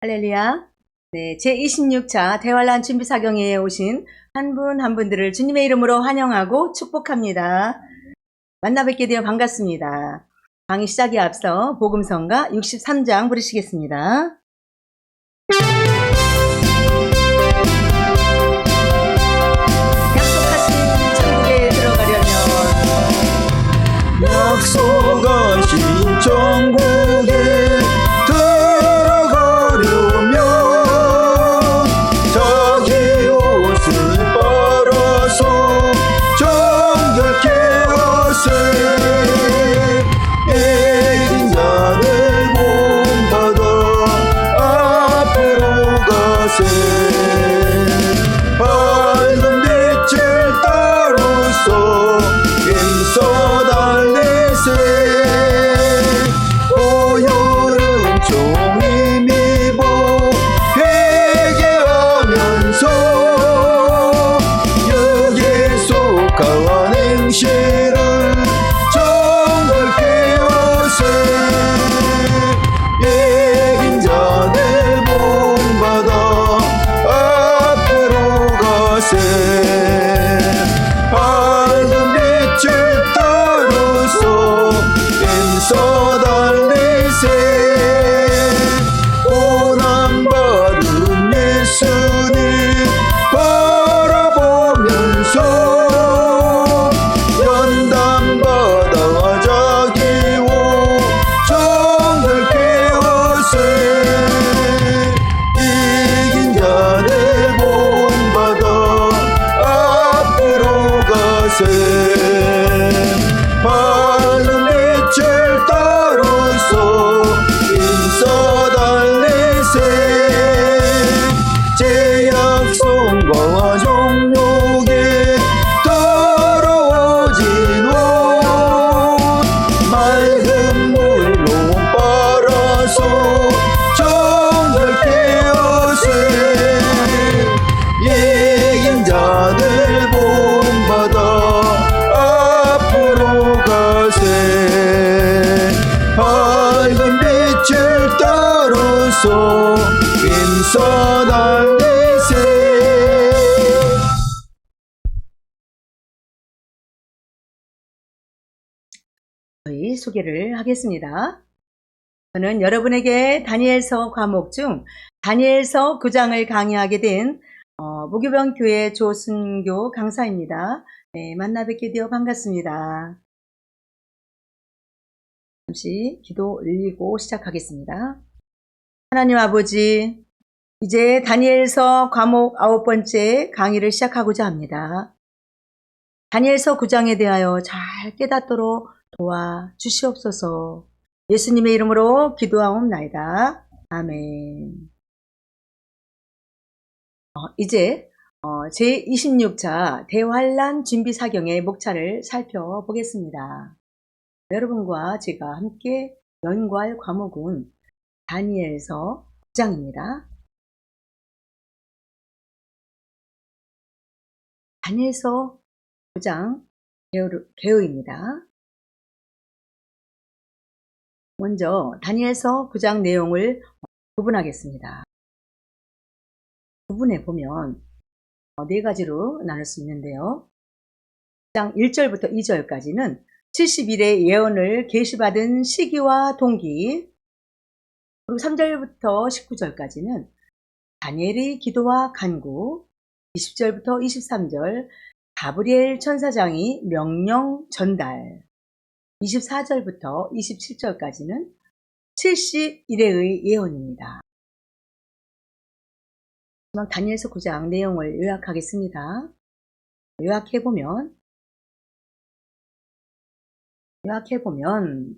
할렐루야. 네, 제26차 대환란 준비사경회에 오신 한 분 한 분들을 주님의 이름으로 환영하고 축복합니다. 만나 뵙게 되어 반갑습니다. 강의 시작에 앞서 복음성가 63장 부르시겠습니다. 약속하신 천국에 들어가려면 약속하신 천국에 들어가려면 자기 옷을 빨아서 정결케 하세. 이긴 자를 본받아 앞으로 가세. 밝은 빛을 따라서 힘써 달리세. 고요른 종이 미보 회개하면서 육에 속한 행실을 정결케 하세. 이긴 자들 본받아 앞으로 가세. 밝은 빛을 따라서 힘써 달리세. 고난받은 예수님 바라보면서 연단받아 자기 옷 정결케 하세. 이긴 자들 본받아 앞으로 가세. 밝은 빛을 따라서 힘써 달리세. 제약성과 정욕에 더러워진 옷 맑은 물로 빨아서 정결케 하세. 이긴 자들 본받아 앞으로 가세. 밝은 빛을 따라서 힘써 달리세. 저희 소개를 하겠습니다. 저는 여러분에게 다니엘서 과목 중 다니엘서 9장을 강의하게 된 무교병교회 조순교 강사입니다. 네, 만나 뵙게 되어 반갑습니다. 잠시 기도 올리고 시작하겠습니다. 하나님 아버지, 이제 다니엘서 과목 9번째 강의를 시작하고자 합니다. 다니엘서 9장에 대하여 잘 깨닫도록 도와주시옵소서. 예수님의 이름으로 기도하옵나이다. 아멘. 이제 제26차 대환란 준비사경의 목차를 살펴보겠습니다. 여러분과 제가 함께 연구할 과목은 다니엘서 9장입니다. 다니엘서 9장 개요입니다. 먼저 다니엘서 9장 내용을 구분하겠습니다. 구분해 보면 네 가지로 나눌 수 있는데요. 9장 1절부터 2절까지는 70일의 예언을 계시받은 시기와 동기, 그리고 3절부터 19절까지는 다니엘의 기도와 간구, 20절부터 23절 가브리엘 천사장이 명령 전달, 24절부터 27절까지는 70일의 예언입니다. 다니엘서 9장 내용을 요약하겠습니다. 요약해보면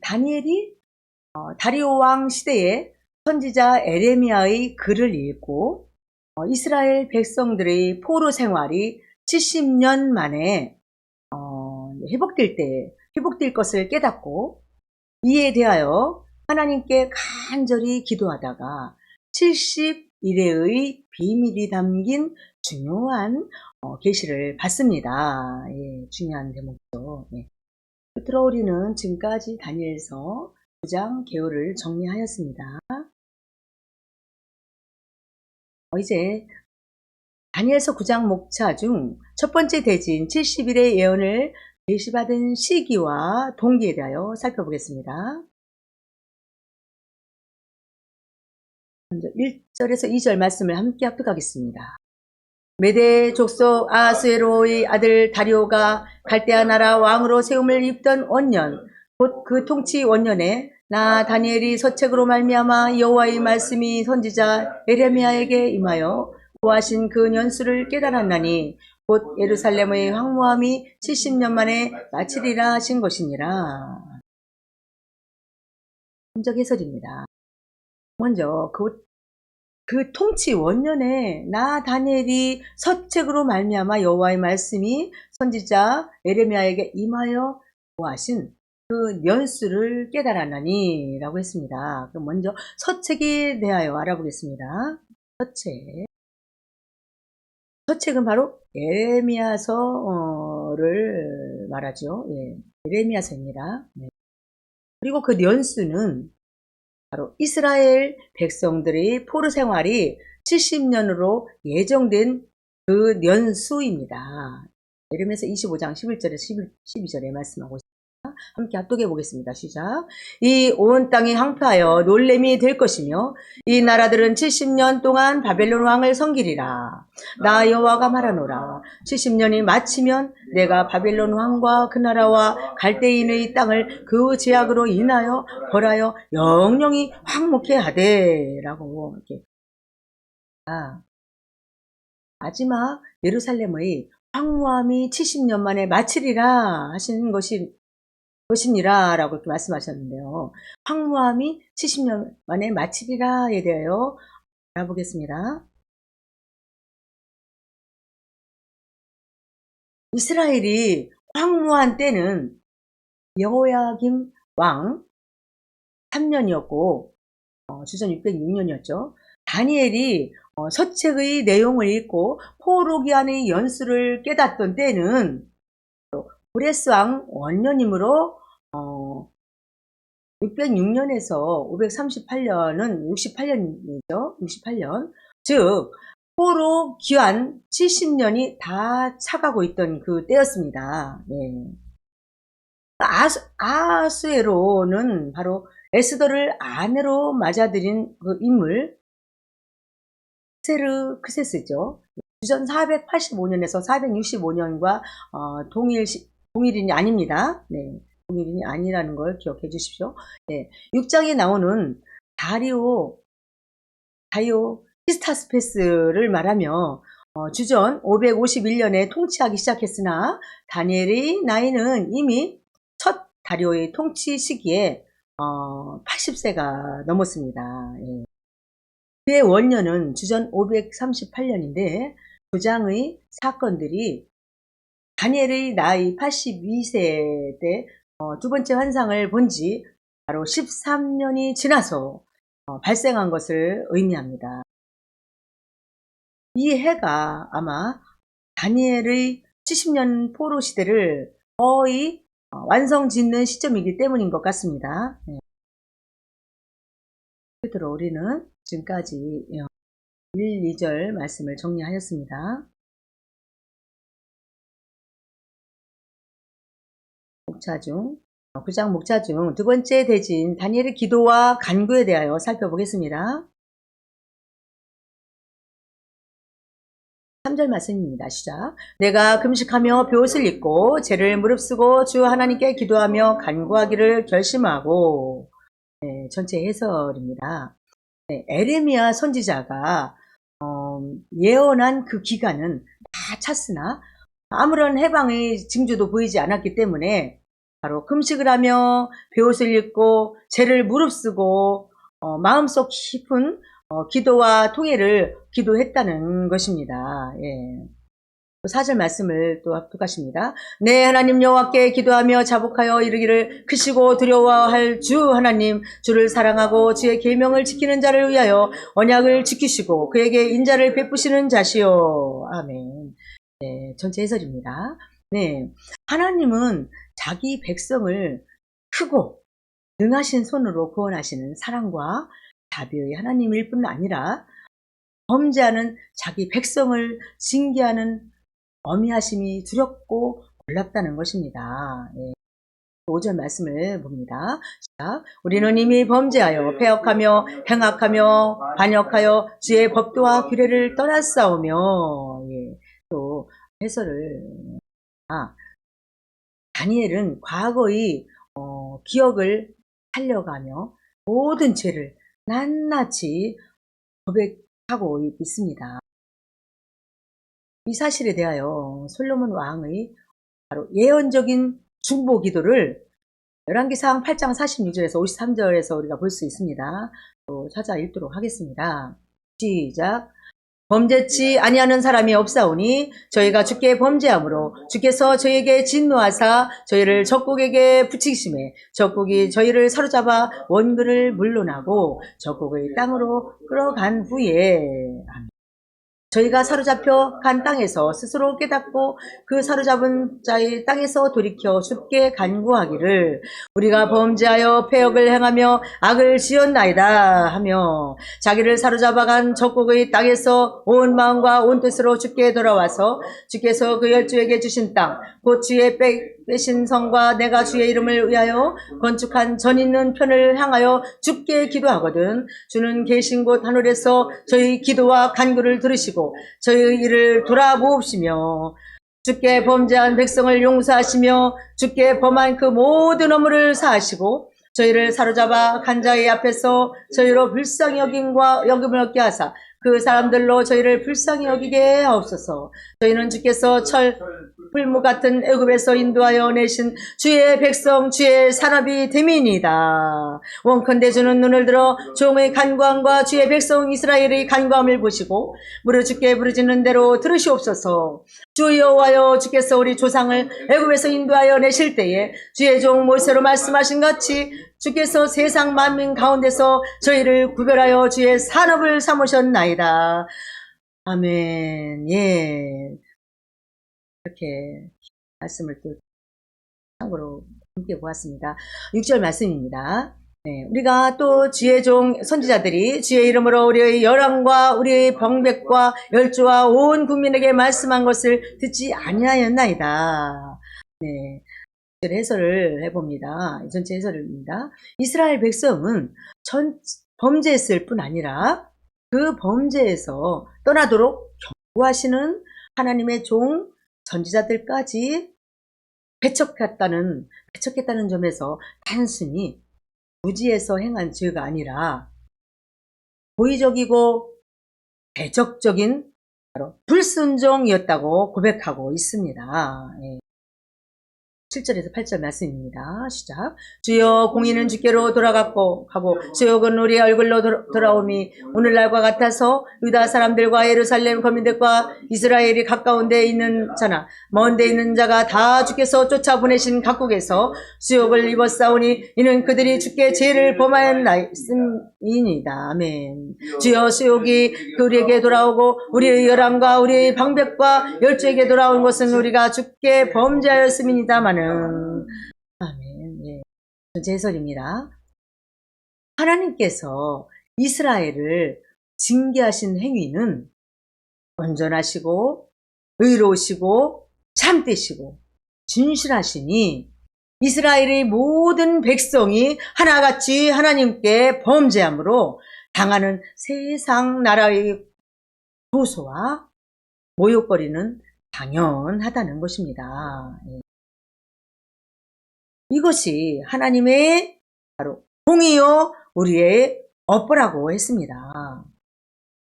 다니엘이 다리오 왕 시대에 선지자 에레미야의 글을 읽고 이스라엘 백성들의 포로 생활이 70년 만에 회복될 것을 깨닫고, 이에 대하여 하나님께 간절히 기도하다가 70일의 비밀이 담긴 중요한 계시를 받습니다. 예, 중요한 대목이죠. 예. 끝으로 우리는 지금까지 다니엘서 9장 개요를 정리하였습니다. 이제 다니엘서 9장 목차 중 첫 번째 대진 70일의 예언을 계시받은 시기와 동기에 대하여 살펴보겠습니다. 먼저 1절에서 2절 말씀을 함께 합독하겠습니다. 메대 족속 아하수에로의 아들 다리오가 갈대아 나라 왕으로 세움을 입던 원년, 곧 그 통치 원년에 나 다니엘이 서책으로 말미암아 여호와의 말씀이 선지자 에레미야에게 임하여 구하신 그 년수를 깨달았나니 곧 예루살렘의 황무함이 70년 만에 마치리라 하신 것이니라. 본적 해설입니다. 먼저 그 통치 원년에 나 다니엘이 서책으로 말미암아 여호와의 말씀이 선지자 에레미야에게 임하여 구하신 그 년수를 깨달았나니 라고 했습니다. 그럼 먼저 서책에 대하여 알아보겠습니다. 서책은 바로 에레미야서를 말하죠. 에레미야서입니다. 그리고 그 년수는 바로 이스라엘 백성들의 포로 생활이 70년으로 예정된 그 년수입니다. 예레미야서 25장 11절에서 12절에 말씀하고 있습니다. 함께 합독해 보겠습니다. 시작. 이 온 땅이 황폐하여 놀램이 될 것이며 이 나라들은 70년 동안 바벨론 왕을 섬기리라. 나 여호와가 말하노라. 70년이 마치면 내가 바벨론 왕과 그 나라와 갈대인의 땅을 그 제약으로 인하여 벌하여 영영이 황목해 하되 라고 이렇게 마지막 예루살렘의 황무함이 70년 만에 마치리라 하시는 것이니라 라고 이렇게 말씀하셨는데요. 황무함이 70년 만에 마치리라에 대하여 알아보겠습니다. 이스라엘이 황무한 때는 여호야김 왕 3년이었고 주전 606년이었죠. 다니엘이 서책의 내용을 읽고 포로기한의 연수를 깨닫던 때는 고레스 왕 원년이므로 606년에서 538년은 68년이죠. 68년. 즉 포로 기한 70년이 다 차가고 있던 그 때였습니다. 아하수에로는 바로 에스더를 아내로 맞아들인 그 인물 세르크세스죠. 주전 485년에서 465년과 동일인이 아닙니다. 동일인이 아니라는 걸 기억해 주십시오. 6장에 나오는 다이오 히스타스페스를 말하며 주전 551년에 통치하기 시작했으나 다니엘의 나이는 이미 첫 다리오의 통치 시기에 80세가 넘었습니다. 그의 원년은 주전 538년인데 부장의 사건들이 다니엘의 나이 82세 때 두 번째 환상을 본 지 바로 13년이 지나서 발생한 것을 의미합니다. 이 해가 아마 다니엘의 70년 포로 시대를 거의 완성 짓는 시점이기 때문인 것 같습니다. 끝으로 우리는 지금까지 1, 2절 말씀을 정리하였습니다. 구장 목차 중 두 번째 대진 다니엘의 기도와 간구에 대하여 살펴보겠습니다. 3절 말씀입니다. 시작. 내가 금식하며 벼옷을 입고 죄를 무릅쓰고 주 하나님께 기도하며 간구하기를 결심하고 전체 해설입니다. 에레미야 선지자가 예언한 그 기간은 다 찼으나 아무런 해방의 징조도 보이지 않았기 때문에 바로 금식을 하며 벼옷을 입고 죄를 무릅쓰고 마음속 깊은 기도와 통회를 기도했다는 것입니다. 4절 말씀을 또 합독하십니다. 내 하나님 여호와께 기도하며 자복하여 이르기를 크시고 두려워할 주 하나님, 주를 사랑하고 주의 계명을 지키는 자를 위하여 언약을 지키시고 그에게 인자를 베푸시는 자시오. 아멘. 전체 해설입니다. 하나님은 자기 백성을 크고 능하신 손으로 구원하시는 사랑과 자비의 하나님일 뿐 아니라 범죄하는 자기 백성을 징계하는 어미하심이 두렵고 놀랍다는 것입니다. 예. 5절 말씀을 봅니다. 자, 우리는 이미 범죄하여 패역하며 행악하며 반역하여 주의 법도와 규례를 떠났사오며. 예. 또 해설을 다니엘은 과거의 기억을 살려가며 모든 죄를 낱낱이 고백하고 있습니다. 이 사실에 대하여 솔로몬 왕의 바로 예언적인 중보 기도를 열왕기상 8장 46절에서 53절에서 우리가 볼 수 있습니다. 또 찾아 읽도록 하겠습니다. 시작. 범죄치 아니하는 사람이 없사오니 저희가 주께 범죄함으로 주께서 저희에게 진노하사 저희를 적국에게 붙이심에 적국이 저희를 사로잡아 원그를 물론하고 적국의 땅으로 끌어간 후에 저희가 사로잡혀 간 땅에서 스스로 깨닫고 그 사로잡은 자의 땅에서 돌이켜 죽게 간구하기를 우리가 범죄하여 패역을 행하며 악을 지었나이다 하며 자기를 사로잡아간 적국의 땅에서 온 마음과 온 뜻으로 주께 돌아와서 주께서 그 열주에게 주신 땅 곧 주의 빼신 성과 내가 주의 이름을 위하여 건축한 전 있는 편을 향하여 주께 기도하거든 주는 계신 곳 하늘에서 저희 기도와 간구를 들으시고 저희의 일을 돌아보옵시며 주께 범죄한 백성을 용서하시며 주께 범한 그 모든 업무를 사하시고 저희를 사로잡아 간 자의 앞에서 저희로 불쌍히 여김을 얻게 하사 그 사람들로 저희를 불쌍히 여기게 하옵소서. 저희는 주께서 풀무 같은 애굽에서 인도하여 내신 주의 백성 주의 산업이 됨이니이다. 원컨대 주는 눈을 들어 종의 간구함과 주의 백성 이스라엘의 간구함을 보시고 무릇 주께 부르짖는 대로 들으시옵소서. 주 여호와여 주께서 우리 조상을 애굽에서 인도하여 내실 때에 주의 종 모세로 말씀하신 같이 주께서 세상 만민 가운데서 저희를 구별하여 주의 산업을 삼으셨나이다. 아멘. 예. 이렇게 말씀을 또 참고로 함께 보았습니다. 6절 말씀입니다. 네, 우리가 또 주의 종 선지자들이 주의 이름으로 우리의 열왕과 우리의 방백과 열주와 온 국민에게 말씀한 것을 듣지 아니하였나이다. 네, 해설을 해봅니다. 전체 해설입니다. 이스라엘 백성은 범죄했을 뿐 아니라 그 범죄에서 떠나도록 경고하시는 하나님의 종 선지자들까지 배척했다는 점에서 단순히 무지해서 행한 죄가 아니라 고의적이고 배적적인 바로 불순종이었다고 고백하고 있습니다. 7절에서 8절 말씀입니다. 시작. 주여 공의는 주께로 돌아갔고 하고 수욕은 우리의 얼굴로 돌아오니 오늘날과 같아서 유다 사람들과 예루살렘 거민들과 이스라엘이 가까운 데에 있는 자나 먼 데에 있는 자가 다 주께서 쫓아보내신 각국에서 수욕을 입었사오니 이는 그들이 주께 죄를 범하였나이다. 아멘. 주여 수욕이 우리에게 돌아오고 우리의 열왕과 우리의 방백과 열주에게 돌아온 것은 우리가 주께 범죄하였음이니다만 아멘. 예. 전체 해설입니다. 하나님께서 이스라엘을 징계하신 행위는 온전하시고 의로우시고 참되시고 진실하시니 이스라엘의 모든 백성이 하나같이 하나님께 범죄함으로 당하는 세상 나라의 고소와 모욕거리는 당연하다는 것입니다. 예. 이것이 하나님의 바로 공의요 우리의 업보라고 했습니다.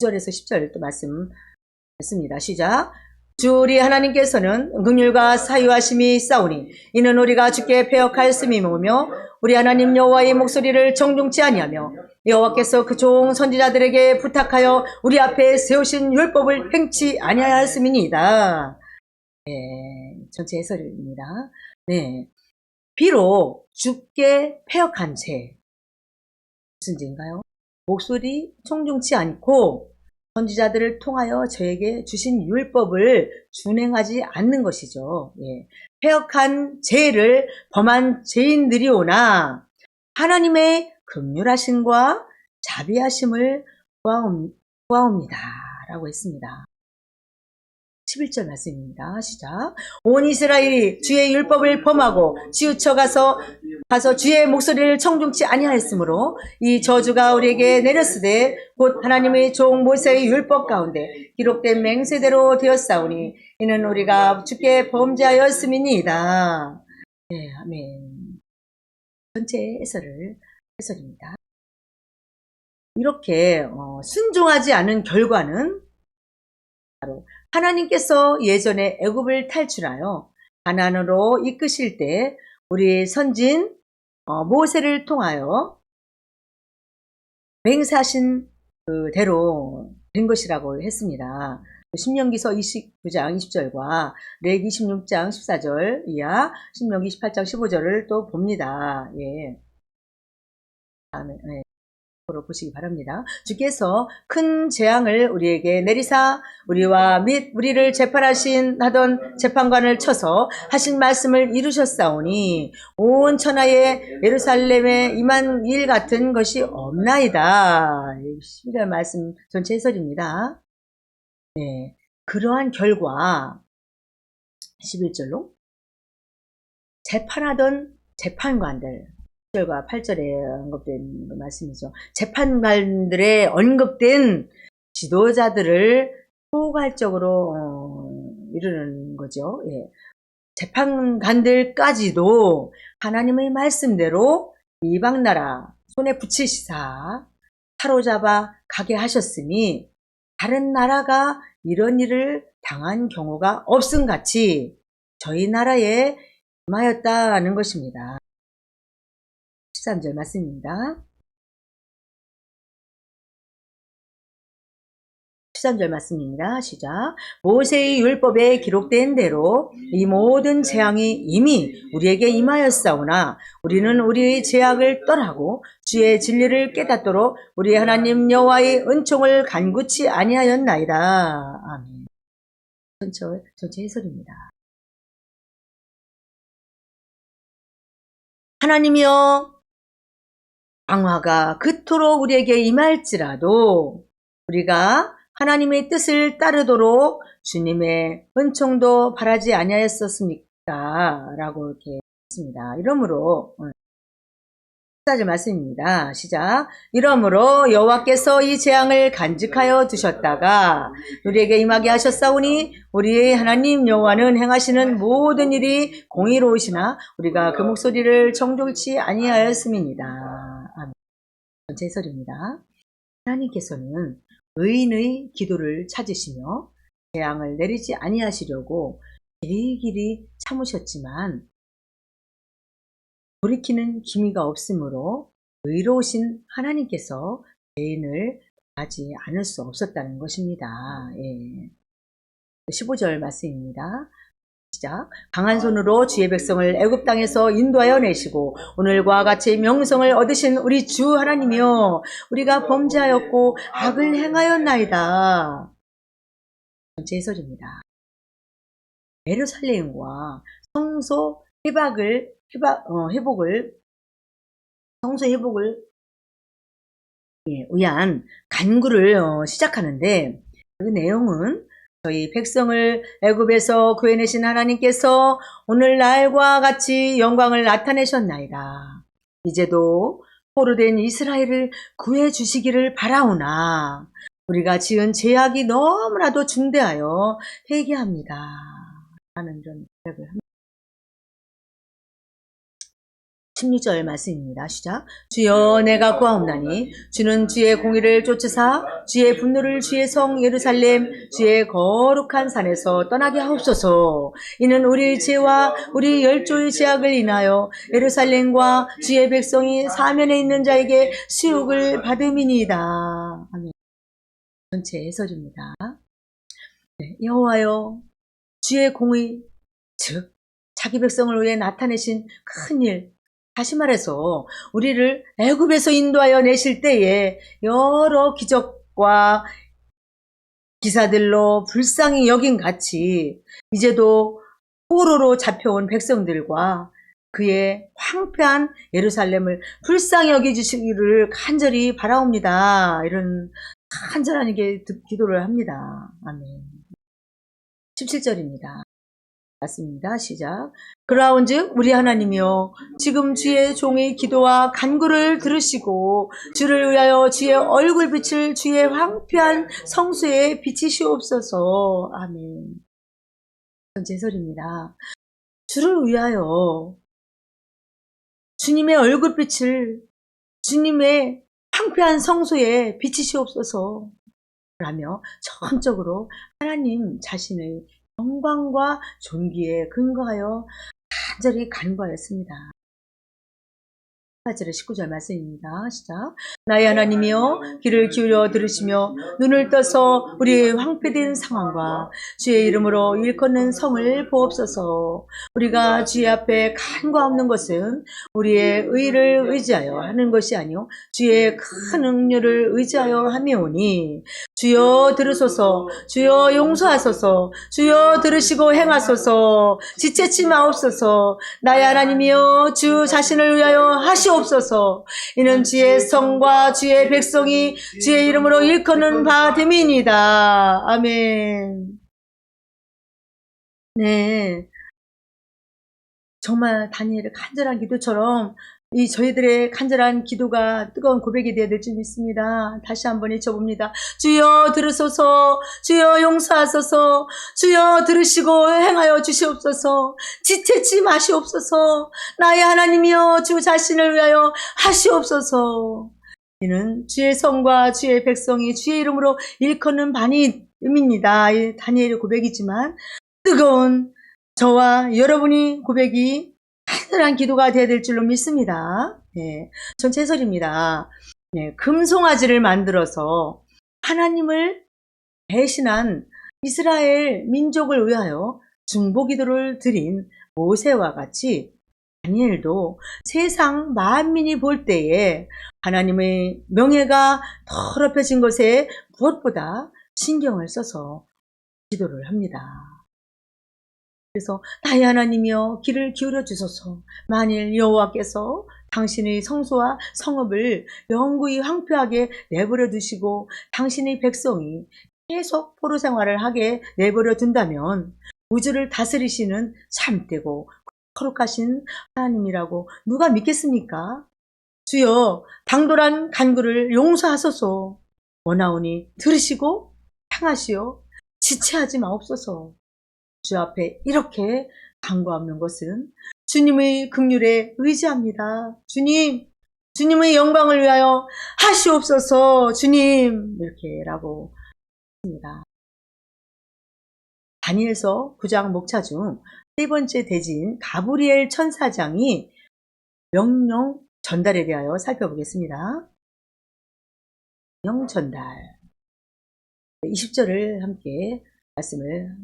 9절에서 10절 또 말씀했습니다. 시작. 주 우리 하나님께서는 긍휼과 사유하심이 있사오니 이는 우리가 주께 패역하였음이오며 우리 하나님 여호와의 목소리를 정중치 아니하며 여호와께서 그 종 선지자들에게 부탁하여 우리 앞에 세우신 율법을 행치 아니하였음이니이다. 네, 전체 해설입니다. 네. 비록 주께 패역한 죄, 무슨 죄인가요? 목소리 청중치 않고 선지자들을 통하여 저에게 주신 율법을 준행하지 않는 것이죠. 예. 패역한 죄를 범한 죄인들이오나 하나님의 긍휼하심과 자비하심을 구하옵니다. 라고 했습니다. 11절 말씀입니다. 시작. 온 이스라엘이 주의 율법을 범하고 치우쳐 가서 주의 목소리를 청중치 아니하였으므로 이 저주가 우리에게 내렸으되 곧 하나님의 종 모세의 율법 가운데 기록된 맹세대로 되었사오니 이는 우리가 주께 범죄하였음이니이다. 네, 아멘. 전체 해설입니다. 이렇게 순종하지 않은 결과는 바로 하나님께서 예전에 애굽을 탈출하여 가나안으로 이끄실 때 우리 선진 모세를 통하여 맹세하신 그대로 된 것이라고 했습니다. 신명기서 29장 20절과 레위기 26장 14절 이하 신명기 28장 15절을 또 봅니다. 예. 다음에 로 보시기 바랍니다. 주께서 큰 재앙을 우리에게 내리사 우리와 및 우리를 재판하던 재판관을 쳐서 하신 말씀을 이루셨사오니 온 천하에 예루살렘에 임한 일 같은 것이 없나이다. 12절 말씀 전체 해설입니다. 네, 그러한 결과 11절로 재판하던 재판관들 7절과 8절에 언급된 말씀이죠. 재판관들의 언급된 지도자들을 포괄적으로 이루는 거죠. 예. 재판관들까지도 하나님의 말씀대로 이방나라 손에 붙이시사 사로잡아 가게 하셨으니 다른 나라가 이런 일을 당한 경우가 없음같이 저희 나라에 임하였다는 것입니다. 13절 말씀입니다. 13절 말씀입니다. 시작. 모세의 율법에 기록된 대로 이 모든 재앙이 이미 우리에게 임하였사오나 우리는 우리의 죄악을 떠나고 주의 진리를 깨닫도록 우리 하나님 여호와의 은총을 간구치 아니하였나이다. 아멘. 전체 해설입니다. 하나님이여 강화가 그토록 우리에게 임할지라도 우리가 하나님의 뜻을 따르도록 주님의 은총도 바라지 아니하였었습니까? 라고 이렇게 했습니다. 이러므로 14절 말씀입니다. 시작. 이러므로 여호와께서 이 재앙을 간직하여 두셨다가 우리에게 임하게 하셨사오니 우리의 하나님 여호와는 행하시는 모든 일이 공의로우시나 우리가 그 목소리를 정돌치 아니하였음이니이다. 아멘. 전체 해설입니다. 하나님께서는 의인의 기도를 찾으시며 재앙을 내리지 아니하시려고 길이길이 참으셨지만 돌이키는 기미가 없으므로 의로우신 하나님께서 죄인을 하지 않을 수 없었다는 것입니다. 예. 15절 말씀입니다. 시작. 강한 손으로 주의 백성을 애굽 땅에서 인도하여 내시고 오늘과 같이 명성을 얻으신 우리 주 하나님이여 우리가 범죄하였고 악을 행하였나이다. 전체 해설입니다. 예루살렘과 성소 성소 회복을 위한 간구를 시작하는데 그 내용은 저희 백성을 애굽에서 구해내신 하나님께서 오늘날과 같이 영광을 나타내셨나이다. 이제도 포로된 이스라엘을 구해주시기를 바라오나 우리가 지은 죄악이 너무나도 중대하여 회개합니다. 하는 이런 고백을 합니다. 16절 말씀입니다. 시작. 주여 내가 구하옵나니 주는 주의 공의를 쫓으사 주의 분노를 주의 성 예루살렘 주의 거룩한 산에서 떠나게 하옵소서. 이는 우리의 죄와 우리 열조의 죄악을 인하여 예루살렘과 주의 백성이 사면에 있는 자에게 수욕을 받음이니이다. 아멘. 전체 해설입니다. 네, 여호와여 주의 공의 즉 자기 백성을 위해 나타내신 큰일 다시 말해서 우리를 애굽에서 인도하여 내실 때에 여러 기적과 기사들로 불쌍히 여긴 같이 이제도 포로로 잡혀온 백성들과 그의 황폐한 예루살렘을 불쌍히 여겨주시기를 간절히 바라옵니다. 이런 간절하게 기도를 합니다. 아멘. 17절입니다. 맞습니다. 시작. 그라운즉 우리 하나님이여 지금 주의 종의 기도와 간구를 들으시고 주를 위하여 주의 얼굴빛을 주의 황폐한 성소에 비치시옵소서. 아멘. 제설입니다. 주를 위하여 주님의 얼굴빛을 주님의 황폐한 성소에 비치시옵소서 라며 전적으로 하나님 자신의 영광과 존귀에 근거하여 간절히 간구하였습니다. 18절 19절 말씀입니다. 시작. 나의 하나님이여 귀를 기울여 들으시며 눈을 떠서 우리의 황폐된 상황과 주의 이름으로 일컫는 성을 보옵소서. 우리가 주의 앞에 간과없는 것은 우리의 의를 의지하여 하는 것이 아니요 주의 큰 능력을 의지하여 함이오니 주여 들으소서. 주여 용서하소서. 주여 들으시고 행하소서. 지체치 마옵소서. 나의 하나님이여 주 자신을 위하여 하시옵소서. 이는 주의 성과 주의 백성이 주의 이름으로 일컫는 바 됨이니이다. 아멘. 네, 정말 다니엘의 간절한 기도처럼 이 저희들의 간절한 기도가 뜨거운 고백이 되어야 될 줄 믿습니다. 다시 한번 외쳐봅니다. 주여 들으소서. 주여 용서하소서. 주여 들으시고 행하여 주시옵소서. 지체치 마시옵소서. 나의 하나님이여 주 자신을 위하여 하시옵소서. 이는 주의 성과 주의 백성이 주의 이름으로 일컫는 바임입니다. 다니엘의 고백이지만 뜨거운 저와 여러분이 고백이 간절한 기도가 되어야 될 줄로 믿습니다. 네, 전체 해설입니다. 네, 금송아지를 만들어서 하나님을 배신한 이스라엘 민족을 위하여 중보기도를 드린 모세와 같이 다니엘도 세상 만민이 볼 때에 하나님의 명예가 더럽혀진 것에 무엇보다 신경을 써서 기도를 합니다. 그래서 나의 하나님이여 귀를 기울여 주소서. 만일 여호와께서 당신의 성소와 성읍을 영구히 황폐하게 내버려 두시고 당신의 백성이 계속 포로 생활을 하게 내버려 둔다면 우주를 다스리시는 참되고 거룩하신 하나님이라고 누가 믿겠습니까? 주여 당돌한 간구를 용서하소서. 원하오니 들으시고 향하시어 지체하지 마옵소서. 주 앞에 이렇게 간구하는 것은 주님의 긍휼에 의지합니다. 주님, 주님의 영광을 위하여 하시옵소서. 주님, 이렇게라고 합니다. 다니엘서 9장 목차 중 세 번째 대지인 가브리엘 천사장이 명령 전달에 대하여 살펴보겠습니다. 명령 전달 20절을 함께 말씀을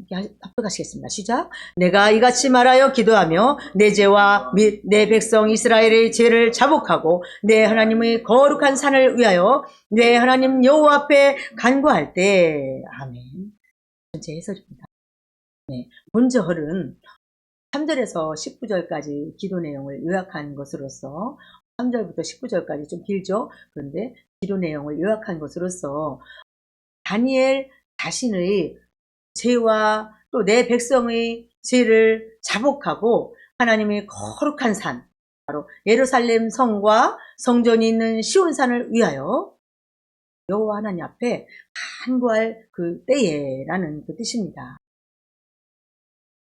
합독하시겠습니다. 시작. 내가 이같이 말하여 기도하며 내 죄와 및 내 백성 이스라엘의 죄를 자복하고 내 하나님의 거룩한 산을 위하여 내 하나님 여호와 앞에 간구할 때 아멘. 전체 해설입니다. 네, 본절은 3절에서 19절까지 기도 내용을 요약한 것으로서 3절부터 19절까지 좀 길죠. 그런데 기도 내용을 요약한 것으로서 다니엘 자신의 죄와 또 내 백성의 죄를 자복하고 하나님의 거룩한 산, 바로 예루살렘 성과 성전이 있는 시온산을 위하여 여호와 하나님 앞에 간구할 그 때에라는 그 뜻입니다.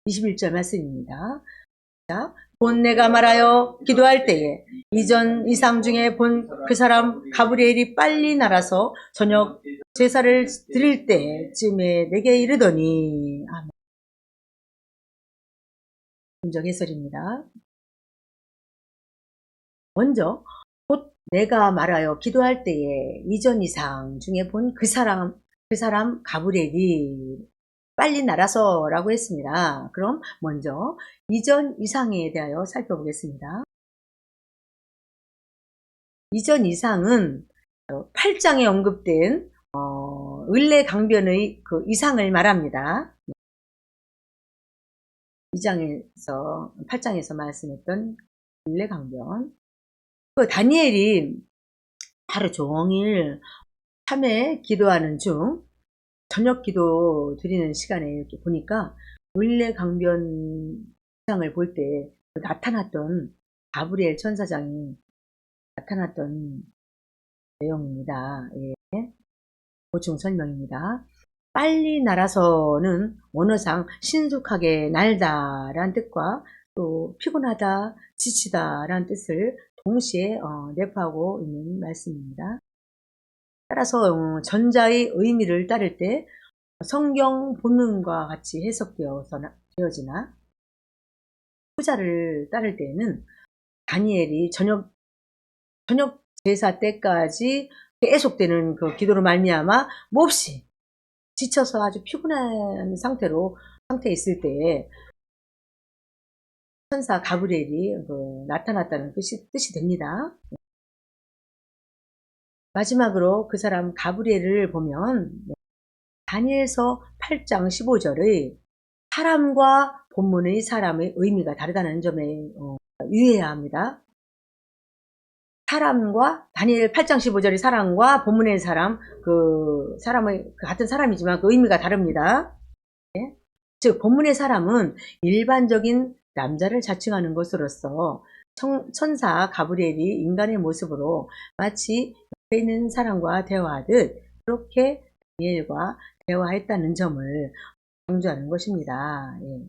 21절 말씀입니다. 자, 본 내가 말하여 기도할 때에 이전 이상 중에 본 그 사람 가브리엘이 빨리 날아서 저녁 제사를 드릴 때쯤에 내게 이르더니 아멘. 분적 해설입니다. 먼저 곧 내가 말하여 기도할 때에 이전 이상 중에 본 그 사람 가브리엘이 빨리 날아서라고 했습니다. 그럼 먼저 이전 이상에 대하여 살펴보겠습니다. 이전 이상은 8장에 언급된 을레 강변의 그 이상을 말합니다. 8장에서 말씀했던 을레 강변. 그 다니엘이 하루 종일 참회 기도하는 중 저녁 기도 드리는 시간에 이렇게 보니까 물레강변상을 볼 때 나타났던 가브리엘 천사장이 나타났던 내용입니다. 예. 보충 설명입니다. 빨리 날아서는 원어상 신속하게 날다 라는 뜻과 또 피곤하다, 지치다 라는 뜻을 동시에 내포하고 있는 말씀입니다. 따라서 전자의 의미를 따를 때 성경 본문과 같이 해석되어지나 후자를 따를 때에는 다니엘이 저녁 제사 때까지 계속되는 그 기도로 말미암아 몹시 지쳐서 아주 피곤한 상태에 있을 때에 천사 가브리엘이 나타났다는 뜻이 됩니다. 마지막으로 그 사람 가브리엘을 보면 다니엘서 8장 15절의 사람과 본문의 사람의 의미가 다르다는 점에 유의해야 합니다. 사람과 다니엘 8장 15절의 사람과 본문의 사람, 사람의 같은 사람이지만 그 의미가 다릅니다. 네? 즉 본문의 사람은 일반적인 남자를 자칭하는 것으로서 천사 가브리엘이 인간의 모습으로 마치 옆에 있는 사람과 대화하듯 그렇게 다니엘과 대화했다는 점을 강조하는 것입니다. 예.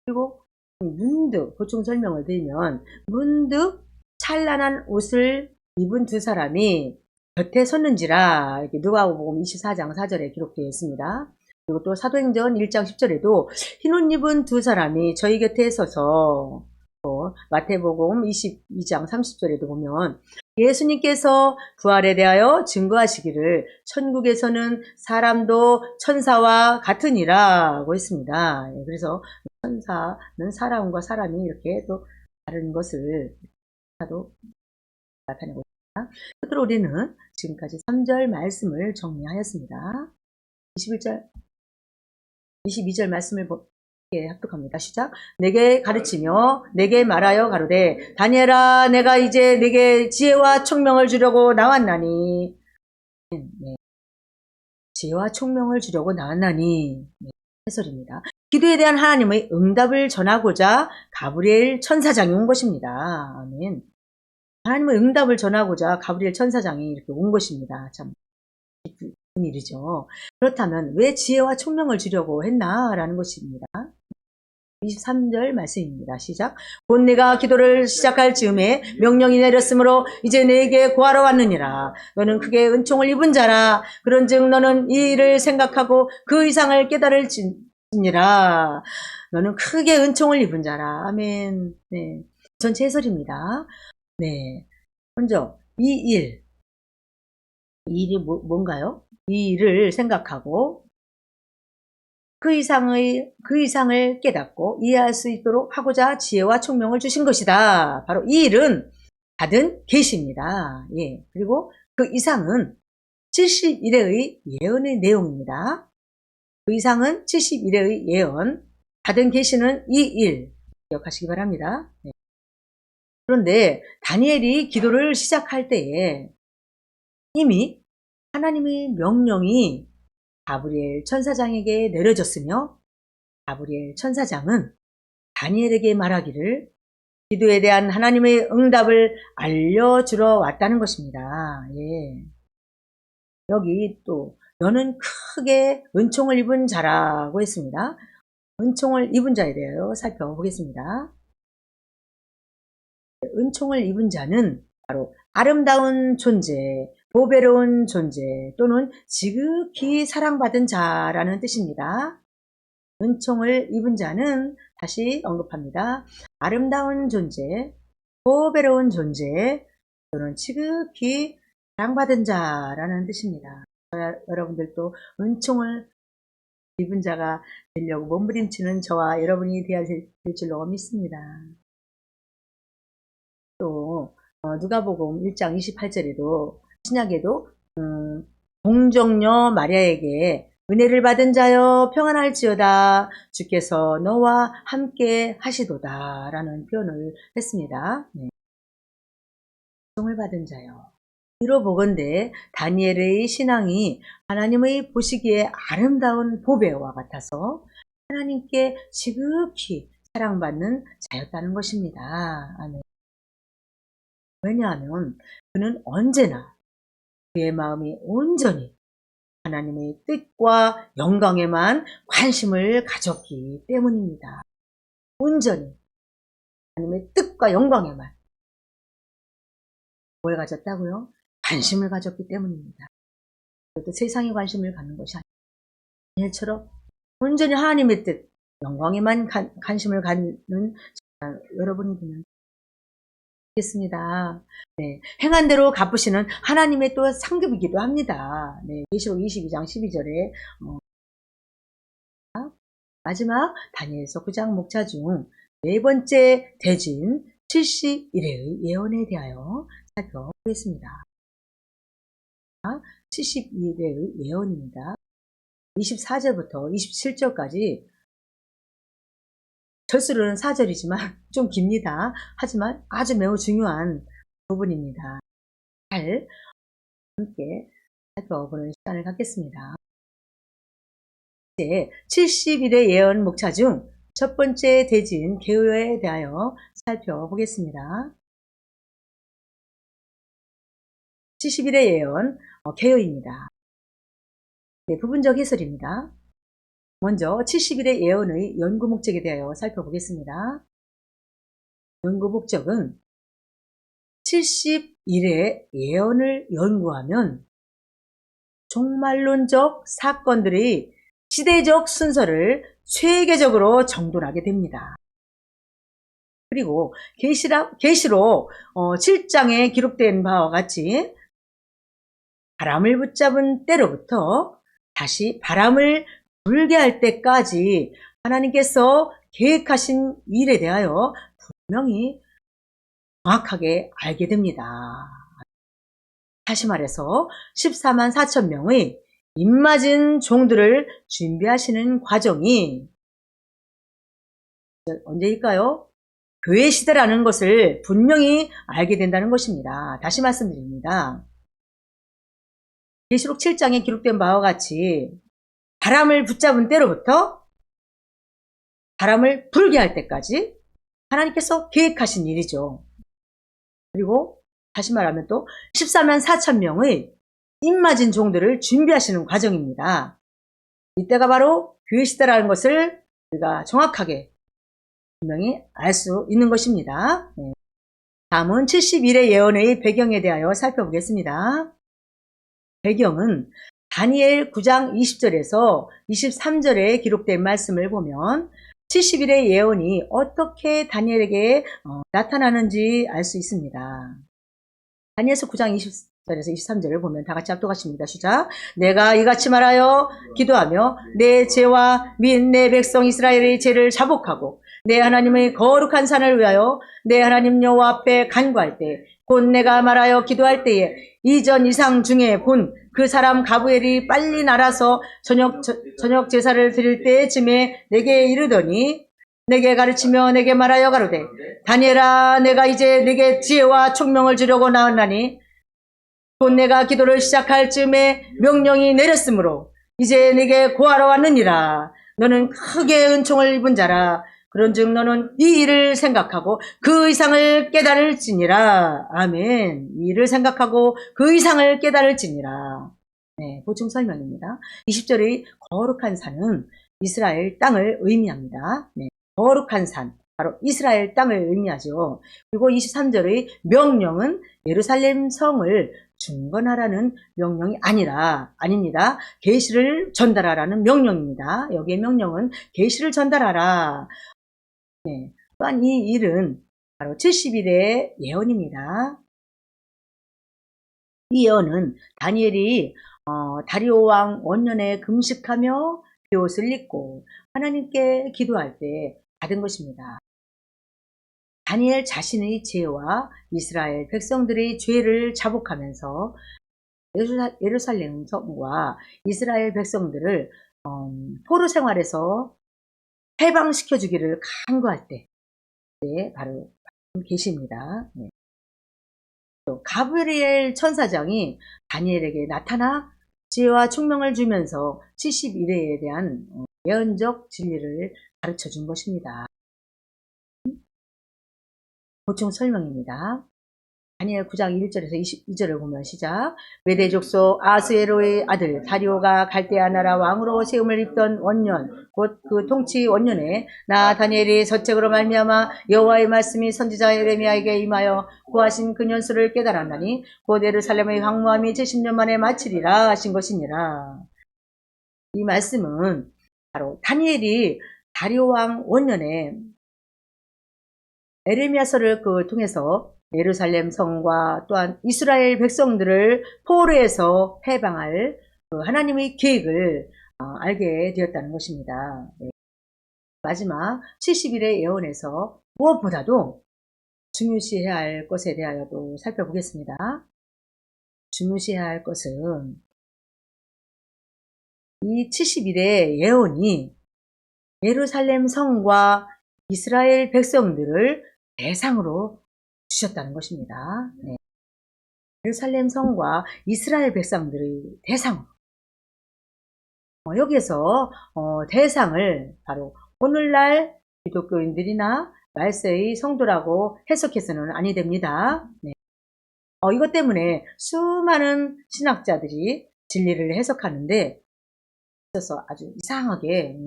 그리고 문득 보충 설명을 드리면 문득 찬란한 옷을 입은 두 사람이 곁에 섰는지라 이렇게 누가복음 24장 4절에 기록되어 있습니다. 그리고 또 사도행전 1장 10절에도 흰 옷 입은 두 사람이 저희 곁에 서서 또 마태복음 22장 30절에도 보면 예수님께서 부활에 대하여 증거하시기를 천국에서는 사람도 천사와 같으니라고 했습니다. 그래서 천사는 사람과 사람이 이렇게 또 다른 것을 나타내고 있습니다. 끝으로 우리는 지금까지 3절 말씀을 정리하였습니다. 22절 말씀을 합독합니다. 시작. 내게 가르치며 내게 말하여 가로되 다니엘아 내가 이제 내게 지혜와 총명을 주려고 나왔나니 지혜와 총명을 주려고 나왔나니 해설입니다. 기도에 대한 하나님의 응답을 전하고자 가브리엘 천사장이 온 것입니다. 아멘. 하나님의 응답을 전하고자 가브리엘 천사장이 이렇게 온 것입니다. 참 기쁜 일이죠. 그렇다면 왜 지혜와 총명을 주려고 했나라는 것입니다. 23절 말씀입니다. 시작. 곧 내가 기도를 시작할 즈음에 명령이 내렸으므로 이제 내게 구하러 왔느니라. 너는 크게 은총을 입은 자라. 그런즉 너는 이 일을 생각하고 그 이상을 깨달을지니라. 너는 크게 은총을 입은 자라. 아멘. 네. 전체 해설입니다. 네. 먼저 이 일이 뭔가요? 이 일을 생각하고 그 이상을 깨닫고 이해할 수 있도록 하고자 지혜와 총명을 주신 것이다. 바로 이 일은 받은 계시입니다. 예. 그리고 그 이상은 71회의 예언의 내용입니다. 그 이상은 71회의 예언, 받은 계시는 이 일 기억하시기 바랍니다. 예. 그런데 다니엘이 기도를 시작할 때에 이미 하나님의 명령이 가브리엘 천사장에게 내려졌으며 가브리엘 천사장은 다니엘에게 말하기를 기도에 대한 하나님의 응답을 알려주러 왔다는 것입니다. 예. 여기 또 너는 크게 은총을 입은 자라고 했습니다. 은총을 입은 자에 대하여 살펴보겠습니다. 은총을 입은 자는 바로 아름다운 존재, 보배로운 존재 또는 지극히 사랑받은 자라는 뜻입니다. 은총을 입은 자는 다시 언급합니다. 아름다운 존재, 보배로운 존재 또는 지극히 사랑받은 자라는 뜻입니다. 여러분들도 은총을 입은 자가 되려고 몸부림치는 저와 여러분이 되어야 될 줄로 믿습니다. 또 누가복음 1장 28절에도 신약에도 동정녀 마리아에게 은혜를 받은 자여 평안할지어다 주께서 너와 함께 하시도다 라는 표현을 했습니다. 네. 종을 받은 자요. 이로 보건대 다니엘의 신앙이 하나님의 보시기에 아름다운 보배와 같아서 하나님께 지극히 사랑받는 자였다는 것입니다. 아멘. 왜냐하면 그는 언제나 그의 마음이 온전히 하나님의 뜻과 영광에만 관심을 가졌기 때문입니다. 온전히 하나님의 뜻과 영광에만 뭘 가졌다고요? 관심을 가졌기 때문입니다. 그것도 세상에 관심을 갖는 것이 아니라 다니엘처럼 온전히 하나님의 뜻, 영광에만 관심을 갖는 여러분이 되면 되겠습니다. 네, 행한 대로 갚으시는 하나님의 또 상급이기도 합니다. 네, 계시록 22장 12절에 마지막 다니엘서 9장 목차 중 네 번째 대진 70일의 예언에 대하여 살펴보겠습니다. 70일의 예언입니다. 24절부터 27절까지 절수로는 4절이지만 좀 깁니다. 하지만 아주 매우 중요한 부분입니다. 잘 함께 살펴보는 시간을 갖겠습니다. 이제 70일의 예언 목차 중 첫 번째 대진 개요에 대하여 살펴보겠습니다. 70일의 예언 개요입니다. 네, 부분적 해설입니다. 먼저 70일의 예언의 연구 목적에 대하여 살펴보겠습니다. 연구 목적은 70일의 예언을 연구하면 종말론적 사건들의 시대적 순서를 체계적으로 정돈하게 됩니다. 그리고 계시록 7장에 기록된 바와 같이 바람을 붙잡은 때로부터 다시 바람을 불게 할 때까지 하나님께서 계획하신 일에 대하여 분명히 정확하게 알게 됩니다. 다시 말해서 14만 4천 명의 입맞은 종들을 준비하시는 과정이 언제일까요? 교회 시대라는 것을 분명히 알게 된다는 것입니다. 다시 말씀드립니다. 계시록 7장에 기록된 바와 같이 바람을 붙잡은 때로부터 바람을 불게 할 때까지 하나님께서 계획하신 일이죠. 그리고 다시 말하면 또 14만 4천 명의 입맞은 종들을 준비하시는 과정입니다. 이때가 바로 교회 시대라는 것을 우리가 정확하게 분명히 알 수 있는 것입니다. 네. 다음은 70일의 예언의 배경에 대하여 살펴보겠습니다. 배경은 다니엘 9장 20절에서 23절에 기록된 말씀을 보면 70일의 예언이 어떻게 다니엘에게 나타나는지 알 수 있습니다. 다니엘서 9장 20절에서 23절을 보면 다 같이 합독하십니다. 시작. 내가 이같이 말하여 기도하며 내 죄와 및 내 백성 이스라엘의 죄를 자복하고 내 하나님의 거룩한 산을 위하여 내 하나님 여호와 앞에 간구할 때 곧 내가 말하여 기도할 때에 이전 이상 중에 본 그 사람 가브엘이 빨리 날아서 저녁 제사를 드릴 때쯤에 내게 이르더니 내게 가르치며 내게 말하여 가로되 다니엘아 내가 이제 내게 지혜와 총명을 주려고 나왔나니 곧 내가 기도를 시작할 즈음에 명령이 내렸으므로 이제 내게 고하러 왔느니라. 너는 크게 은총을 입은 자라. 그런즉 너는 이 일을 생각하고 그 이상을 깨달을지니라. 아멘. 이 일을 생각하고 그 이상을 깨달을지니라. 네, 보충 설명입니다. 20절의 거룩한 산은 이스라엘 땅을 의미합니다. 네, 거룩한 산, 바로 이스라엘 땅을 의미하죠. 그리고 23절의 명령은 예루살렘 성을 중건하라는 명령이 아닙니다. 계시를 전달하라는 명령입니다. 여기에 명령은 계시를 전달하라. 네, 또한 이 일은 바로 70일의 예언입니다. 이 예언은 다니엘이 다리오 왕 원년에 금식하며 베옷을 입고 하나님께 기도할 때 받은 것입니다. 다니엘 자신의 죄와 이스라엘 백성들의 죄를 자복하면서 예루살렘 성과 이스라엘 백성들을 포로 생활에서 해방시켜 주기를 간구할 때 바로 계십니다. 네. 또 가브리엘 천사장이 다니엘에게 나타나 지혜와 총명을 주면서 71회에 대한 예언적 진리를 가르쳐 준 것입니다. 보충 설명입니다. 다니엘 9장 1절에서 22절을 보면 시작. 메대 족속 아스에로의 아들 다리오가 갈대아 나라 왕으로 세움을 입던 원년 곧 그 통치 원년에 나 다니엘이 서책으로 말미암아 여호와의 말씀이 선지자 예레미야에게 임하여 구하신 그 년수를 깨달았나니 곧 예루살렘의 황무함이 70년 만에 마치리라 하신 것이니라. 이 말씀은 바로 다니엘이 다리오 왕 원년에 예레미야서를 통해서 예루살렘 성과 또한 이스라엘 백성들을 포로에서 해방할 하나님의 계획을 알게 되었다는 것입니다. 마지막 70일의 예언에서 무엇보다도 중요시해야 할 것에 대하여도 살펴보겠습니다. 중요시해야 할 것은 이 70일의 예언이 예루살렘 성과 이스라엘 백성들을 대상으로 주셨다는 것입니다. 네. 예루살렘 성과 이스라엘 백성들의 대상. 여기에서 대상을 바로 오늘날 기독교인들이나 말세의 성도라고 해석해서는 아니 됩니다. 네. 이것 때문에 수많은 신학자들이 진리를 해석하는데 있어서 아주 이상하게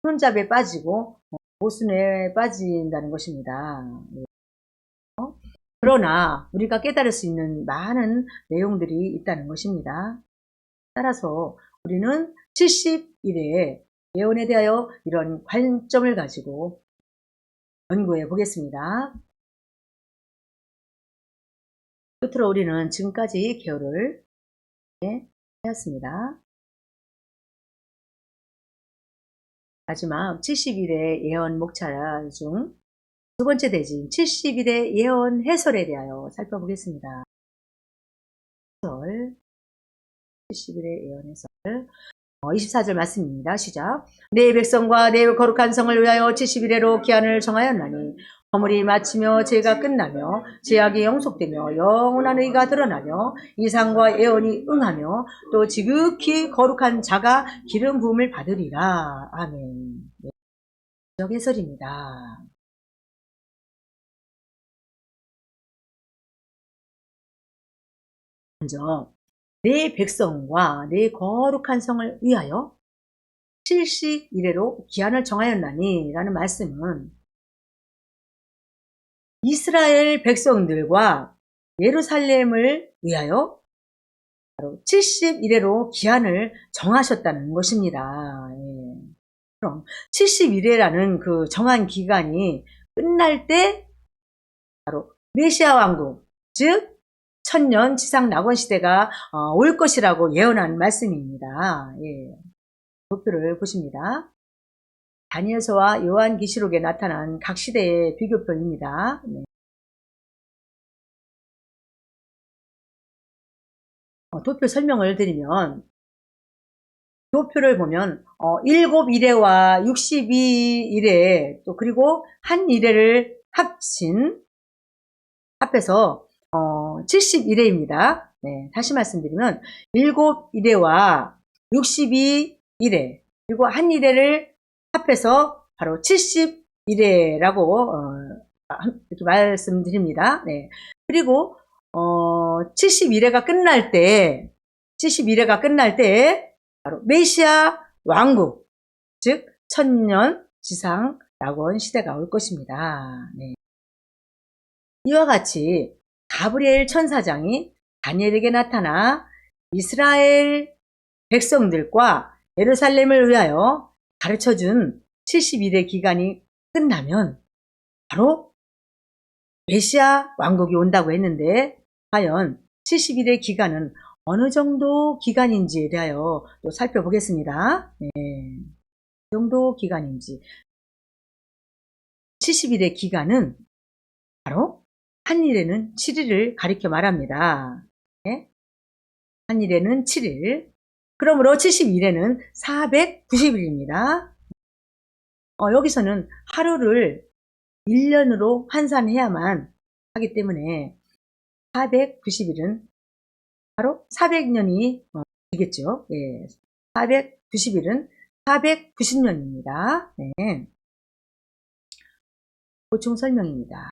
혼잡에 빠지고 모순에 빠진다는 것입니다. 네. 그러나 우리가 깨달을 수 있는 많은 내용들이 있다는 것입니다. 따라서 우리는 70일의 예언에 대하여 이런 관점을 가지고 연구해 보겠습니다. 끝으로 우리는 지금까지 개요를 하였습니다. 마지막 70일의 예언 목차 중 두 번째 대진 70일의 예언 해설에 대하여 살펴보겠습니다. 70일의 예언 해설 24절 말씀입니다. 시작. 내 백성과 내 거룩한 성을 위하여 70일에로 기한을 정하였나니 허물이 마치며 죄가 끝나며 죄악이 영속되며 영원한 의가 드러나며 이상과 예언이 응하며 또 지극히 거룩한 자가 기름 부음을 받으리라. 아멘. 해설입니다. 먼저 내 백성과 내 거룩한 성을 위하여 70일에로 기한을 정하였나니 라는 말씀은 이스라엘 백성들과 예루살렘을 위하여 바로 70일에로 기한을 정하셨다는 것입니다. 그럼 70일이라는 그 정한 기간이 끝날 때 바로 메시아 왕국, 즉 천년 지상 낙원 시대가 올 것이라고 예언한 말씀입니다. 도표를 보십니다. 다니엘서와 요한계시록에 나타난 각 시대의 비교표입니다. 도표 설명을 드리면 도표를 보면 7일에와 62일에 또 그리고 한 일회를 합해서 71회입니다. 네, 다시 말씀드리면 7일회와 62일회 그리고 한 일회를 합해서 바로 71회라고 이렇게 말씀드립니다. 네. 그리고 71회가 끝날 때 바로 메시아 왕국, 즉 천년 지상 낙원 시대가 올 것입니다. 네. 이와 같이 가브리엘 천사장이 다니엘에게 나타나 이스라엘 백성들과 예루살렘을 위하여 가르쳐준 70일의 기간이 끝나면 바로 메시아 왕국이 온다고 했는데 과연 70일의 기간은 어느 정도 기간인지에 대하여 또 살펴보겠습니다. 네. 어느 정도 기간인지 70일의 기간은 바로 한 일에는 7일을 가리켜 말합니다. 네? 한 일에는 7일. 그러므로 70일에는 490일입니다. 여기서는 하루를 1년으로 환산해야만 하기 때문에 490일은 바로 400년이 되겠죠. 예. 490일은 490년입니다. 네. 보충 설명입니다.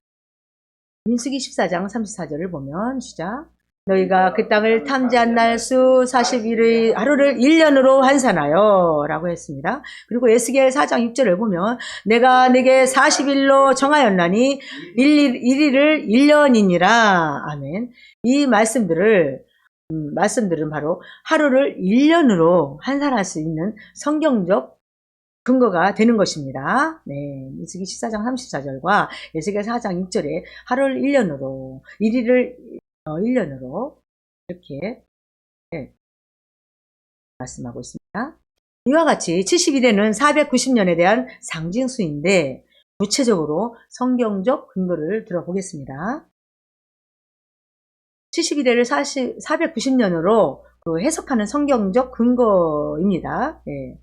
민수기 14장 34절을 보면 시작. 너희가 그 땅을 탐지한 날 수 40일의 하루를 1년으로 환산하여 라고 했습니다. 그리고 에스겔 4장 6절을 보면 내가 네게 40일로 정하였나니 1일을 1년이니라. 아멘. 이 말씀들은 바로 하루를 1년으로 환산할 수 있는 성경적 근거가 되는 것입니다. 네, 민수기 14장 34절과 에스겔 4장 6절에 하루를 1년으로, 1일을 1년으로 이렇게 말씀하고 있습니다. 이와 같이 70일에는 490년에 대한 상징수인데 구체적으로 성경적 근거를 들어보겠습니다. 70일에를 490년으로 해석하는 성경적 근거입니다. 네.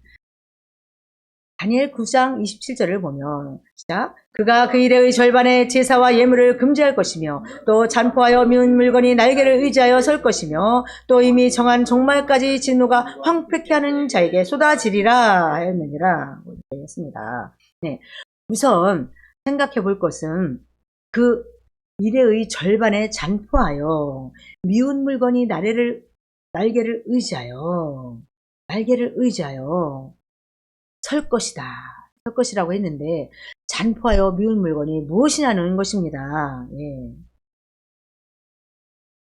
다니엘 9장 27절을 보면 시작. 그가 그 일의 절반의 제사와 예물을 금지할 것이며 또 잔포하여 미운 물건이 날개를 의지하여 설 것이며 또 이미 정한 종말까지 진노가 황폐케 하는 자에게 쏟아지리라 하였느니라 했습니다. 네. 우선 생각해 볼 것은 그 일의 절반에 잔포하여 미운 물건이 날개를 의지하여 설 것이라고 했는데 잔포하여 미운 물건이 무엇이냐는 것입니다. 예.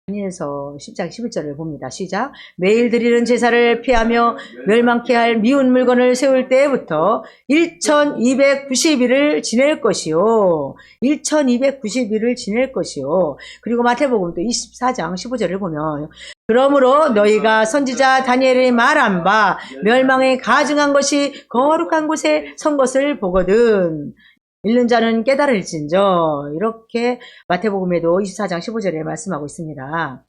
다니엘서 10장 11절을 봅니다. 시작. 매일 드리는 제사를 피하며 멸망케 할 미운 물건을 세울 때부터 1290일을 지낼 것이요. 1290일을 지낼 것이요. 그리고 마태복음 또 24장 15절을 보면 그러므로 너희가 선지자 다니엘의 말한 바 멸망에 가증한 것이 거룩한 곳에 선 것을 보거든. 읽는 자는 깨달을진저. 이렇게 마태복음에도 24장 15절에 말씀하고 있습니다.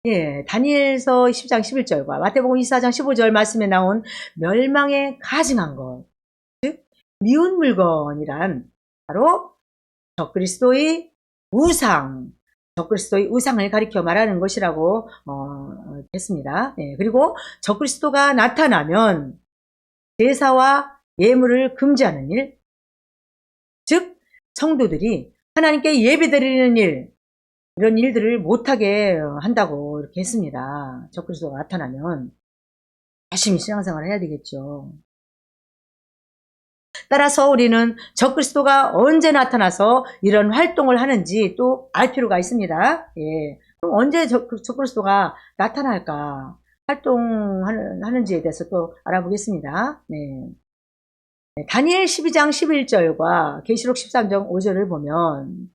예, 다니엘서 10장 11절과 마태복음 24장 15절 말씀에 나온 멸망에 가증한 것, 즉 미운 물건이란 바로 적그리스도의 우상을 가리켜 말하는 것이라고 했습니다. 예, 그리고 적그리스도가 나타나면 제사와 예물을 금지하는 일, 즉 성도들이 하나님께 예배드리는 일, 이런 일들을 못하게 한다고 이렇게 했습니다. 적그리스도가 나타나면 열심히 신앙생활을 해야 되겠죠. 따라서 우리는 적그리스도가 언제 나타나서 이런 활동을 하는지 또 알 필요가 있습니다. 예. 그럼 언제 적그리스도가 나타날까? 활동하는지에 대해서 또 알아보겠습니다. 네. 다니엘 12장 11절과 계시록 13장 5절을 보면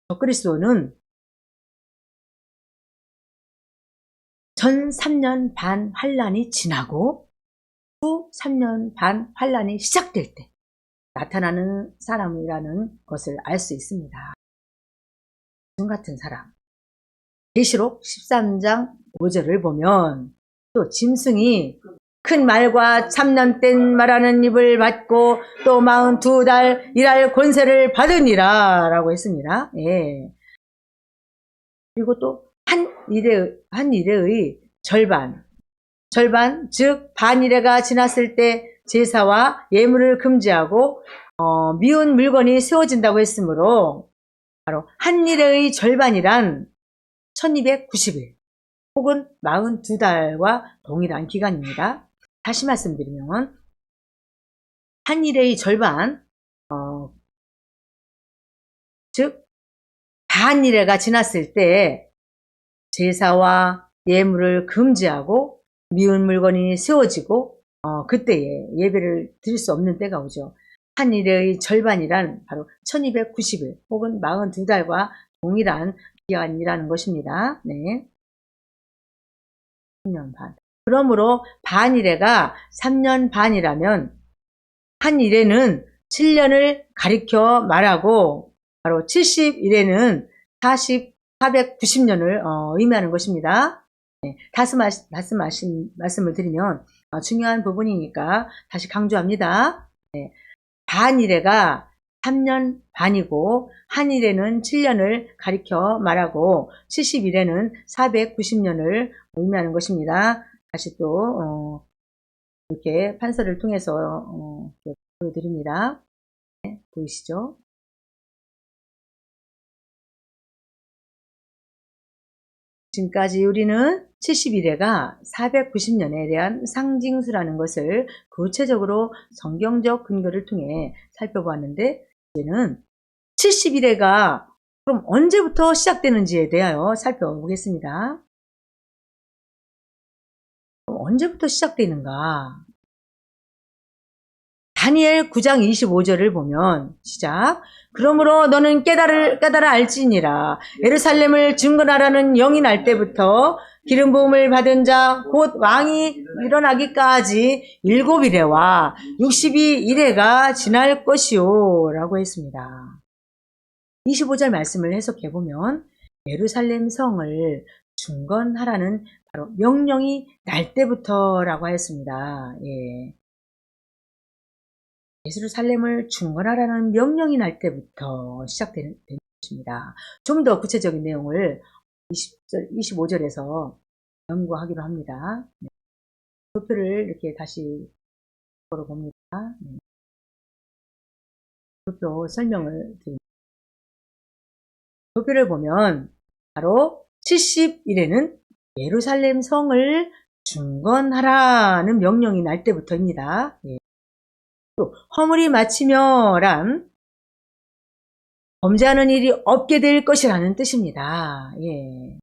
적그리스도는 전 3년 반 환란이 지나고 후 3년 반 환란이 시작될 때 나타나는 사람이라는 것을 알 수 있습니다. 짐승 같은 사람. 계시록 13장 5절을 보면 또 짐승이 큰 말과 참남된 말하는 입을 받고 또 42달 일할 권세를 받으니라 라고 했습니다. 예. 그리고 또 한 일의 절반, 즉 반일회가 지났을 때 제사와 예물을 금지하고 미운 물건이 세워진다고 했으므로 바로 한 일회의 절반이란 1290일 혹은 42달과 동일한 기간입니다. 다시 말씀드리면 한 일의 절반, 즉 반일회가 지났을 때 제사와 예물을 금지하고 미운 물건이 세워지고 그때에 예배를 드릴 수 없는 때가 오죠. 한 일의 절반이란 바로 1290일 혹은 42달과 동일한 기간이라는 것입니다. 네. 3년 반. 그러므로 반일회가 3년 반이라면 한 일회는 7년을 가리켜 말하고 바로 70일에는 490년을 의미하는 것입니다. 네, 다시 말씀을 드리면 중요한 부분이니까 다시 강조합니다. 네, 반일회가 3년 반이고 한일에는 7년을 가리켜 말하고 70일에는 490년을 의미하는 것입니다. 다시 또 이렇게 판서를 통해서 보여드립니다. 네, 보이시죠? 지금까지 우리는 70일에가 490년에 대한 상징수라는 것을 구체적으로 성경적 근거를 통해 살펴보았는데, 이제는 70일에가 그럼 언제부터 시작되는지에 대하여 살펴보겠습니다. 언제부터 시작되는가? 다니엘 9장 25절을 보면 시작. 그러므로 너는 깨달아 알지니라. 예루살렘을 증거하라는 영이 날 때부터 기름 부음을 받은 자 곧 왕이 일어나기까지 7일에와 62일에가 지날 것이요 라고 했습니다. 25절 말씀을 해석해 보면 예루살렘 성을 중건하라는 바로 명령이 날 때부터라고 하였습니다. 예. 예루살렘을 중건하라는 명령이 날 때부터 시작되는 것입니다. 좀 더 구체적인 내용을 25절에서 연구하기로 합니다. 네. 도표를 이렇게 다시 걸어봅니다. 네. 도표 설명을 드립니다. 도표를 보면 바로 70일에는 예루살렘 성을 중건하라는 명령이 날 때부터입니다. 예. 또 허물이 마치며란 범죄하는 일이 없게 될 것이라는 뜻입니다. 예.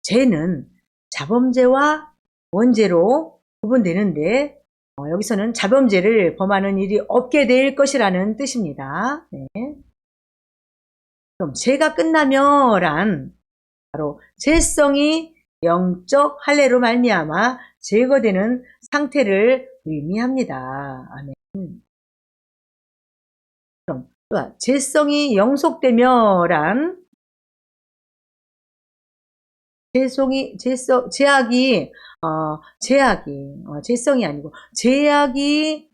죄는 자범죄와 원죄로 구분되는데 여기서는 자범죄를 범하는 일이 없게 될 것이라는 뜻입니다. 네. 그럼 죄가 끝나며란 바로 죄성이 영적 할례로 말미암아 제거되는 상태를 의미합니다. 아멘. 그럼 또 죄성이 영속되며란 죄성이 아니고 죄악이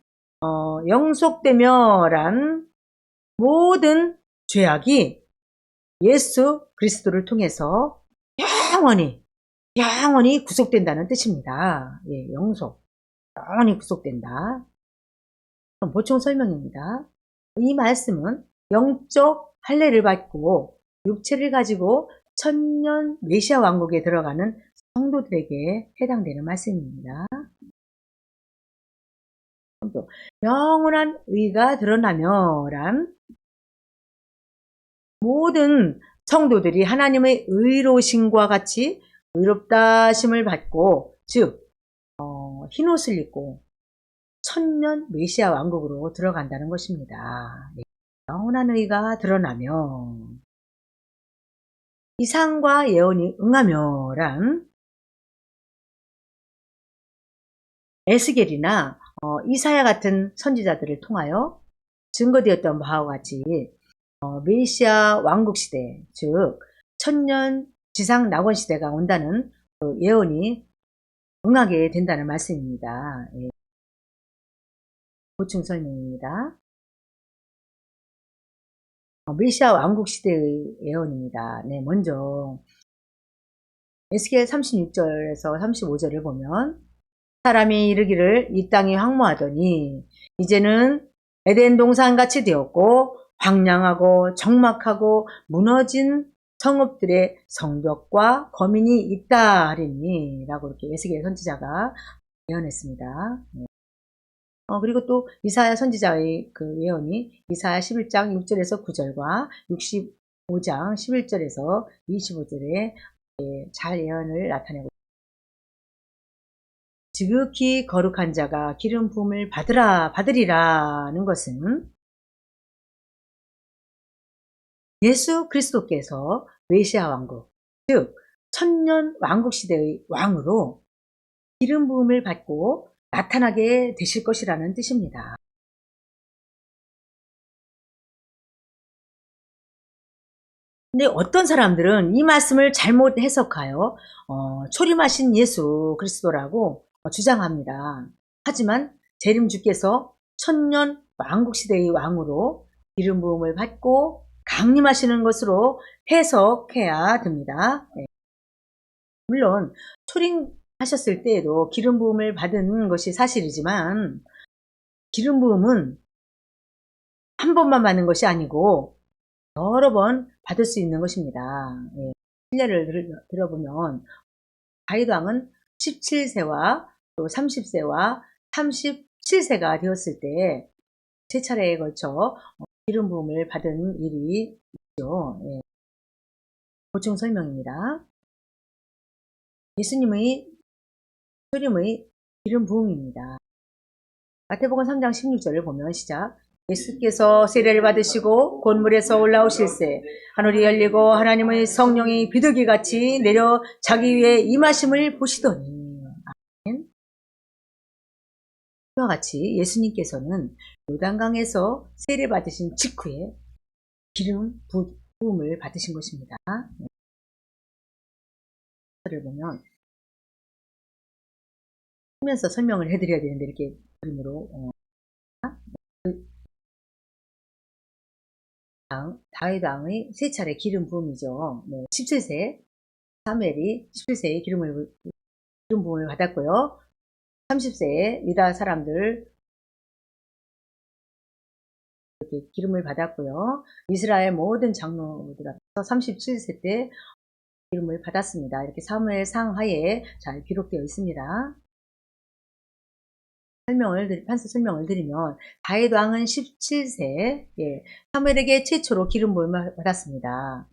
영속되며란 모든 죄악이 예수 그리스도를 통해서 영원히 구속된다는 뜻입니다. 예, 영원히 구속된다. 그럼 보충 설명입니다. 이 말씀은 영적 할례를 받고 육체를 가지고 천년 메시아 왕국에 들어가는 성도들에게 해당되는 말씀입니다. 또 영원한 의가 드러나며란 모든 성도들이 하나님의 의로우심과 같이 의롭다심을 받고 즉 흰옷을 입고 천년 메시아 왕국으로 들어간다는 것입니다. 영원한 의가 드러나며 이상과 예언이 응하며란 에스겔이나 이사야 같은 선지자들을 통하여 증거되었던 바와 같이 메시아 왕국 시대, 즉 천년 지상 낙원 시대가 온다는 예언이 응하게 된다는 말씀입니다. 예. 보충 설명입니다. 메시아 왕국 시대의 예언입니다. 네, 먼저 에스겔 36절에서 35절을 보면 사람이 이르기를 이 땅이 황무하더니 이제는 에덴 동산같이 되었고 황량하고 적막하고 무너진 성읍들의 성벽과 거민이 있다 하리니 라고 이렇게 에스겔 선지자가 예언했습니다. 네. 그리고 또 이사야 선지자의 그 예언이 이사야 11장 6절에서 9절과 65장 11절에서 25절에 잘 예언을 나타내고 있습니다. 지극히 거룩한 자가 기름 부음을 받으리라는 것은 예수 그리스도께서 메시아 왕국, 즉 천년 왕국 시대의 왕으로 기름 부음을 받고 나타나게 되실 것이라는 뜻입니다. 근데 어떤 사람들은 이 말씀을 잘못 해석하여 초림하신 예수 그리스도라고 주장합니다. 하지만 재림 주께서 천년 왕국시대의 왕으로 기름 부음을 받고 강림하시는 것으로 해석해야 됩니다. 네. 물론 초림하셨을 때에도 기름 부음을 받은 것이 사실이지만 기름 부음은 한 번만 받는 것이 아니고 여러 번 받을 수 있는 것입니다. 예. 신뢰를 들어보면 다윗 왕은 17세와 또 30세와 37세가 되었을 때 세 차례에 걸쳐 기름 부음을 받은 일이 있죠. 예. 보충 설명입니다. 예수님의 초림의 기름 부음입니다. 마태복음 3장 16절을 보면 시작. 예수께서 세례를 받으시고 곤물에서 올라오실새 하늘이 열리고 하나님의 성령이 비둘기같이 내려 자기 위에 임하심을 보시더니. 아멘. 이와 같이 예수님께서는 요단강에서 세례 받으신 직후에 기름 부음을 받으신 것입니다. 를 보면 하면서 설명을 해드려야 되는데 이렇게 그림으로 다윗 왕의 세 차례 기름 부음이죠. 17세 사무엘이 17세에 기름 부음을 받았고요. 30세에 유다 사람들 이렇게 기름을 받았고요. 이스라엘 모든 장로들 앞에서 37세 때 기름을 받았습니다. 이렇게 사무엘 상하에 잘 기록되어 있습니다. 판서 설명을 드리면 다윗 왕은 17세 사무엘에게 최초로 기름 부음을 받았습니다.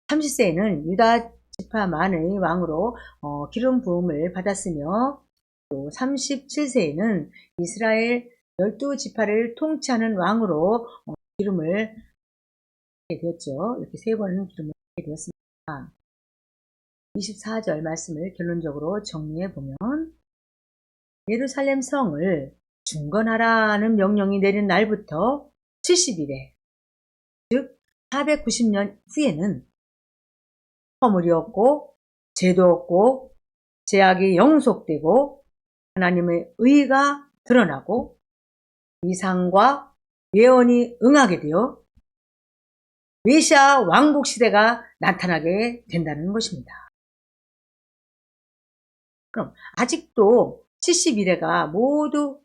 30세에는 유다 지파만의 왕으로 기름 부음을 받았으며 또 37세에는 이스라엘 12지파를 통치하는 왕으로 기름을 받게 되었죠. 이렇게 세 번 기름을 받게 되었습니다. 24절 말씀을 결론적으로 정리해 보면 예루살렘 성을 중건하라는 명령이 내린 날부터 70일에 즉 490년 후에는 허물이 없고 죄도 없고 죄악이 영속되고 하나님의 의가 드러나고 이상과 예언이 응하게 되어 메시아 왕국 시대가 나타나게 된다는 것입니다. 그럼 아직도 70일회가 모두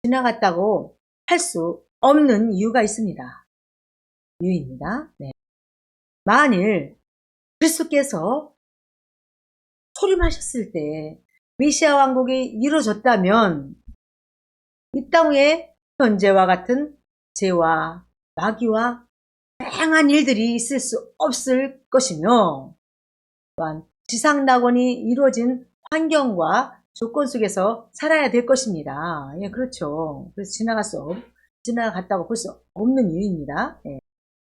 지나갔다고 할 수 없는 이유가 있습니다. 이유입니다. 네. 만일 그리스도께서 초림하셨을 때 메시아 왕국이 이루어졌다면 이 땅 위에 현재와 같은 죄와 마귀와 다양한 일들이 있을 수 없을 것이며 또한 지상낙원이 이루어진 환경과 조건 속에서 살아야 될 것입니다. 예, 그렇죠. 그래서 지나갔다고 볼 수 없는 이유입니다. 예.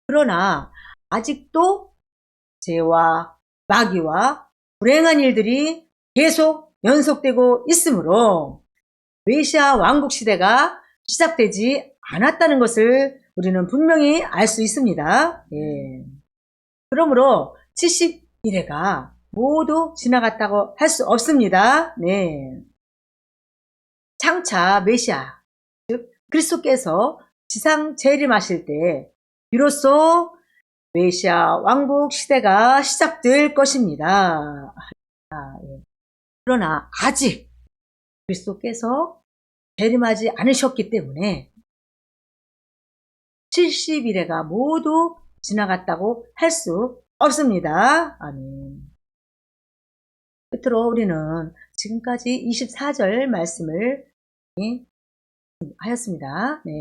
그러나 아직도 죄와 마귀와 불행한 일들이 계속 연속되고 있으므로 메시아 왕국 시대가 시작되지 않았다는 것을 우리는 분명히 알 수 있습니다. 예. 그러므로 70일회가 모두 지나갔다고 할 수 없습니다. 네. 장차 메시아, 즉 그리스도께서 지상 재림하실 때 비로소 메시아 왕국 시대가 시작될 것입니다. 그러나 아직 그리스도께서 재림하지 않으셨기 때문에 70일회가 모두 지나갔다고 할 수 없습니다. 아멘. 끝으로 우리는 지금까지 24절 말씀을 하였습니다. 네.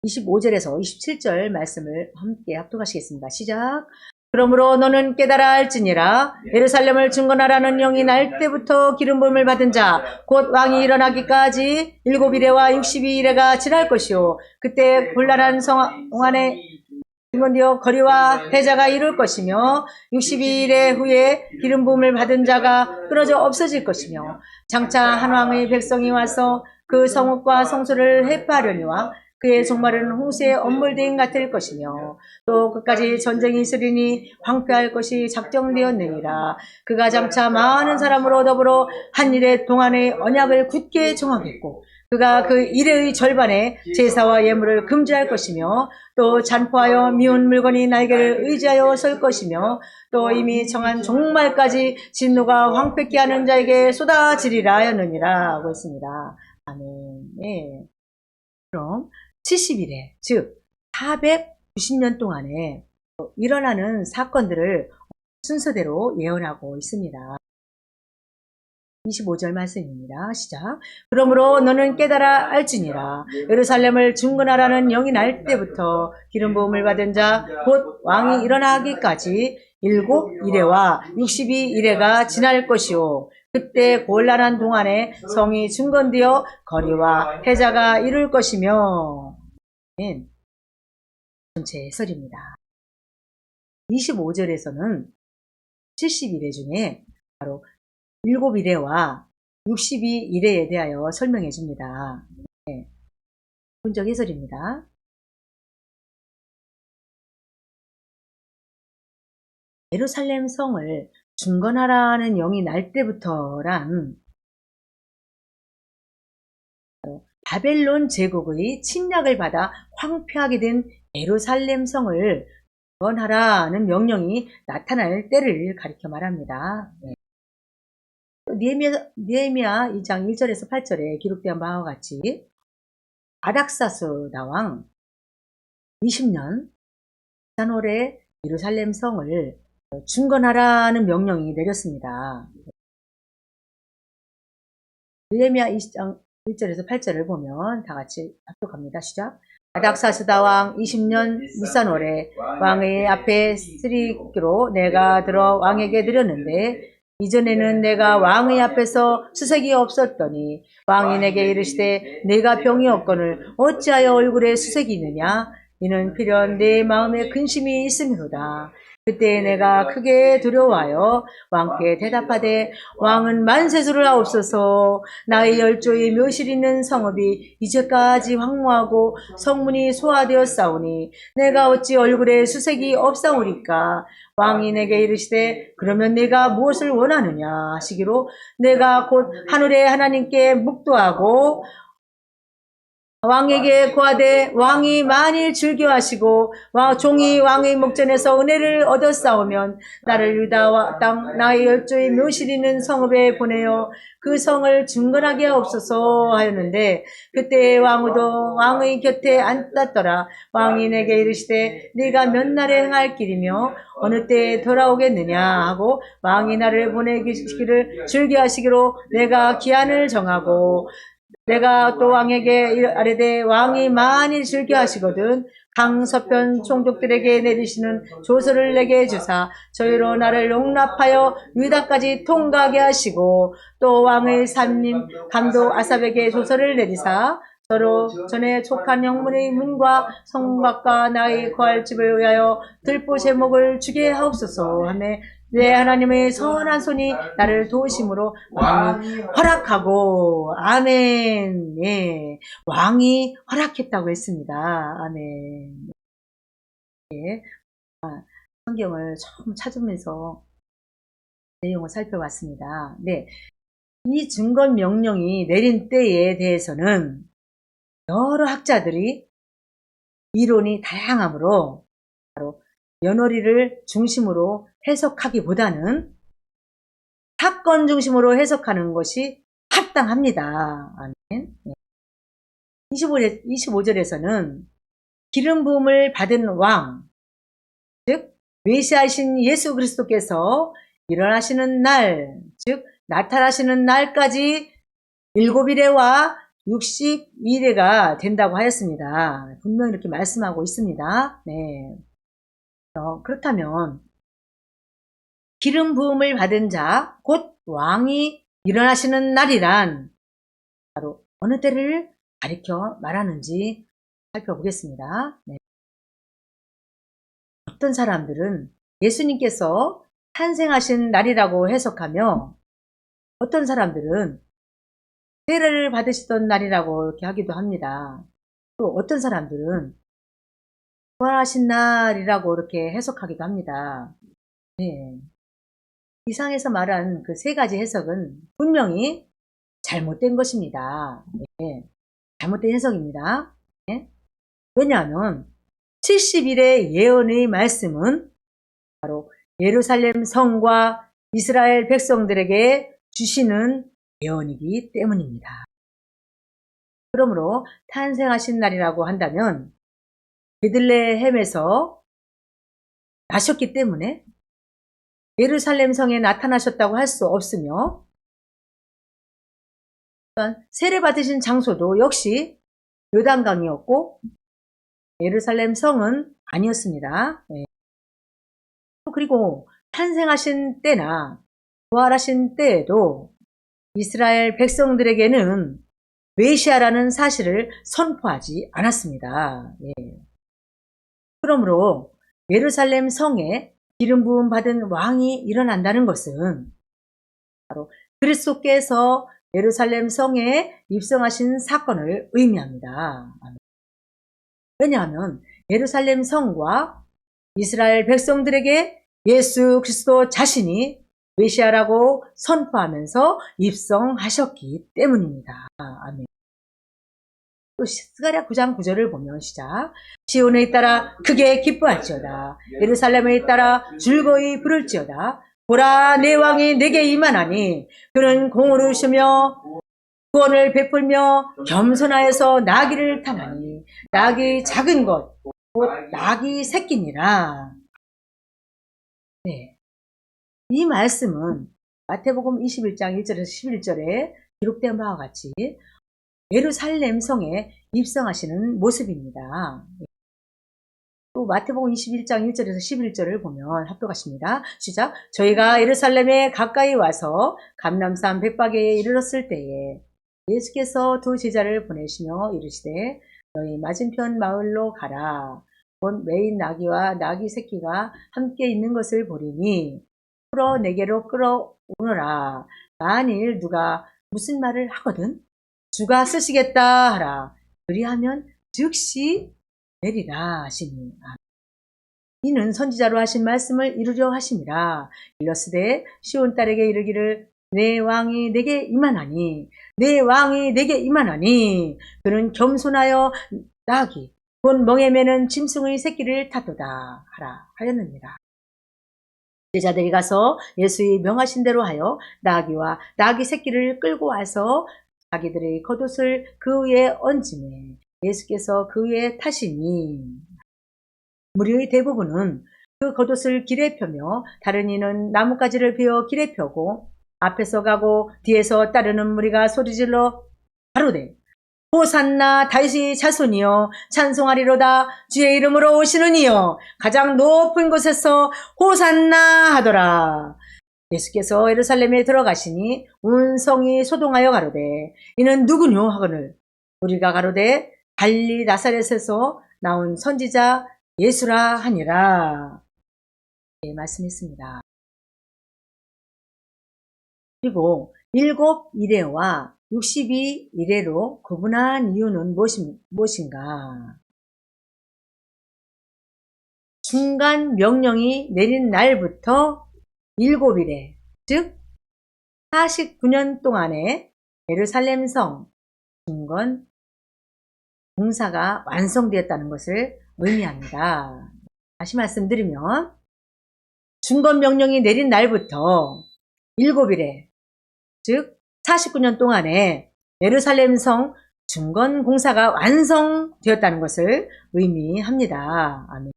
(25절에서) (27절) 말씀을 함께 합독하시겠습니다. 시작. 그러므로 너는 깨달아 알지니라. 예루살렘을 중건하라는 영이 날 때부터 기름 부음을 받은 자 곧 왕이 일어나기까지 7일회와 62일회가 지날 것이요 그때 곤란한 성 안에 중건되어 거리와 패자가 이룰 것이며 62일회 후에 기름 부음을 받은 자가 끊어져 없어질 것이며 장차 한 왕의 백성이 와서 그 성읍과 성소를 회파하려니와 그의 종말은 홍수의 엄물대임 같을 것이며 또 끝까지 전쟁이 있으리니 황폐할 것이 작정되었느니라. 그가 장차 많은 사람으로 더불어 한 일의 동안의 언약을 굳게 정하겠고 그가 그 일의 절반에 제사와 예물을 금지할 것이며 또 잔포하여 미운 물건이 날개를 의지하여 설 것이며 또 이미 정한 종말까지 진노가 황폐케 하는 자에게 쏟아지리라 하였느니라 하고 있습니다. 아멘. 네. 그럼 70일에 즉 490년 동안에 일어나는 사건들을 순서대로 예언하고 있습니다. 25절 말씀입니다. 시작. 그러므로 너는 깨달아 알지니라. 예루살렘을 중건하라는 영이 날 때부터 기름 부음을 받은 자 곧 왕이 일어나기까지 7이레와 62이레가 지날 것이요. 그때 곤란한 동안에 성이 중건되어 거리와 해자가 이룰 것이며. 전체 해설입니다. 25절에서는 70일에 중에 바로 7일에와 62일에 대하여 설명해 줍니다. 네. 분적 해설입니다. 예루살렘 성을 중건하라는 영이 날 때부터란 바벨론 제국의 침략을 받아 황폐하게 된 예루살렘 성을 중건하라는 명령이 나타날 때를 가리켜 말합니다. 네. 느헤미야 2장 1절에서 8절에 기록된 바와 같이 아닥사스다 왕 20년 산월에 예루살렘 성을 중건하라는 명령이 내렸습니다. 느헤미야 2장 1절에서 8절을 보면 다 같이 합독합니다. 시작. 아닥사스다 왕 20년 니산월에 왕의 앞에 쓰리기로 내가 들어 왕에게 드렸는데 이전에는 내가 왕의 앞에서 수색이 없었더니 왕이 내게 이르시되 내가 병이 없거늘 어찌하여 얼굴에 수색이 있느냐 이는 필연 내 마음에 근심이 있음이로다. 그때 내가 크게 두려워하여 왕께 대답하되 왕은 만세수를 하옵소서. 나의 열조의 묘실 있는 성읍이 이제까지 황무하고 성문이 소화되었사오니 내가 어찌 얼굴에 수색이 없사오리까. 왕이 내게 이르시되 그러면 내가 무엇을 원하느냐 하시기로 내가 곧 하늘의 하나님께 묵도하고 왕에게 구하되 왕이 만일 즐겨하시고 종이 왕의 목전에서 은혜를 얻었사오면 나를 유다 땅 나의 열조의 묘실 있는 성읍에 보내어 그 성을 중건하게 하옵소서 하였는데 그때 왕후도 왕의 곁에 앉았더라. 왕이 내게 이르시되 네가 몇 날에 행할 길이며 어느 때에 돌아오겠느냐 하고 왕이 나를 보내기를 즐겨하시기로 내가 기한을 정하고 내가 또 왕에게 아뢰되 왕이 만일 즐겨하시거든 강서편 총독들에게 내리시는 조서를 내게 주사 저희로 나를 용납하여 유다까지 통과하게 하시고 또 왕의 산림 감독 아삽에게 조서를 내리사 서로 전에 촉한 영문의 문과 성곽과 나의 거할 집을 위하여 들보 제목을 주게 하옵소서 하며 내 하나님의 선한 손이 나를 도우심으로 왕이 허락하고 아멘. 예, 왕이 허락했다고 했습니다. 아멘. 예, 성경을 처음 찾으면서 내용을 살펴봤습니다. 네, 이 중건 명령이 내린 때에 대해서는 여러 학자들이 이론이 다양하므로 바로 연월일을 중심으로 해석하기보다는 사건 중심으로 해석하는 것이 합당합니다. 아멘. 25절에서는 기름 부음을 받은 왕, 즉 메시아이신 예수 그리스도께서 일어나시는 날, 즉 나타나시는 날까지 7일에와 62일에가 된다고 하였습니다. 분명히 이렇게 말씀하고 있습니다. 네. 그렇다면 기름 부음을 받은 자, 곧 왕이 일어나시는 날이란 바로 어느 때를 가리켜 말하는지 살펴보겠습니다. 네. 어떤 사람들은 예수님께서 탄생하신 날이라고 해석하며 어떤 사람들은 세례를 받으시던 날이라고 이렇게 하기도 합니다. 또 어떤 사람들은 부활하신 날이라고 이렇게 해석하기도 합니다. 네. 이상에서 말한 그 세 가지 해석은 분명히 잘못된 것입니다. 네. 잘못된 해석입니다. 네. 왜냐하면 70일의 예언의 말씀은 바로 예루살렘 성과 이스라엘 백성들에게 주시는 예언이기 때문입니다. 그러므로 탄생하신 날이라고 한다면 베들레헴에서 나셨기 때문에 예루살렘 성에 나타나셨다고 할 수 없으며, 세례 받으신 장소도 역시 요단강이었고 예루살렘 성은 아니었습니다. 네. 그리고 탄생하신 때나 부활하신 때에도 이스라엘 백성들에게는 메시아라는 사실을 선포하지 않았습니다. 예. 그러므로 예루살렘 성에 기름 부음 받은 왕이 일어난다는 것은 바로 그리스도께서 예루살렘 성에 입성하신 사건을 의미합니다. 왜냐하면 예루살렘 성과 이스라엘 백성들에게 예수 그리스도 자신이 메시아라고 선포하면서 입성하셨기 때문입니다. 아멘. 또 스가랴 9장 9절을 보면 시작. 시온에 따라 크게 기뻐할지어다. 예루살렘에 따라 즐거이 부를지어다. 보라, 내 왕이 내게 임하나니 그는 공을 으시며 구원을 베풀며 겸손하여서 나귀를 타나니 나귀 작은 것 곧 나귀 새끼니라. 네. 이 말씀은 마태복음 21장 1절에서 11절에 기록된 바와 같이 예루살렘 성에 입성하시는 모습입니다. 또 마태복음 21장 1절에서 11절을 보면 합독하십니다. 시작. 저희가 예루살렘에 가까이 와서 감람산 벳바게에 이르렀을 때에 예수께서 두 제자를 보내시며 이르시되 너희 맞은편 마을로 가라. 곧 매인 나귀와 나귀 새끼가 함께 있는 것을 보리니 풀어 내게로 끌어오너라. 만일 누가 무슨 말을 하거든 주가 쓰시겠다 하라. 그리하면 즉시 내리라 하시니. 이는 선지자로 하신 말씀을 이루려 하심이라. 일러스되 시온 딸에게 이르기를 내 왕이 내게 임하나니 내 왕이 내게 임하나니 그는 겸손하여 나귀 곧 멍에 매는 짐승의 새끼를 타도다 하라 하였느니라. 제자들이 가서 예수의 명하신 대로 하여 나귀와 나귀 새끼를 끌고 와서 자기들의 겉옷을 그 위에 얹으매 예수께서 그 위에 타시니 무리의 대부분은 그 겉옷을 길에 펴며 다른 이는 나뭇가지를 베어 길에 펴고 앞에서 가고 뒤에서 따르는 무리가 소리질러 가로되 호산나 다윗의 자손이여 찬송하리로다. 주의 이름으로 오시는 이여 가장 높은 곳에서 호산나 하더라. 예수께서 예루살렘에 들어가시니 온 성이 소동하여 가로되 이는 누구뇨 하거늘 우리가 가로되 갈릴리 나사렛에서 나온 선지자 예수라 하니라. 예, 말씀했습니다. 그리고 7 이레와 62 이레로 구분한 이유는 무엇인가? 중간 명령이 내린 날부터 7 이레, 즉 49년 동안에 예루살렘 성 중건 공사가 완성되었다는 것을 의미합니다. 다시 말씀드리면 중건 명령이 내린 날부터 7 이레, 즉 49년 동안에 예루살렘 성 중건 공사가 완성되었다는 것을 의미합니다. 아멘.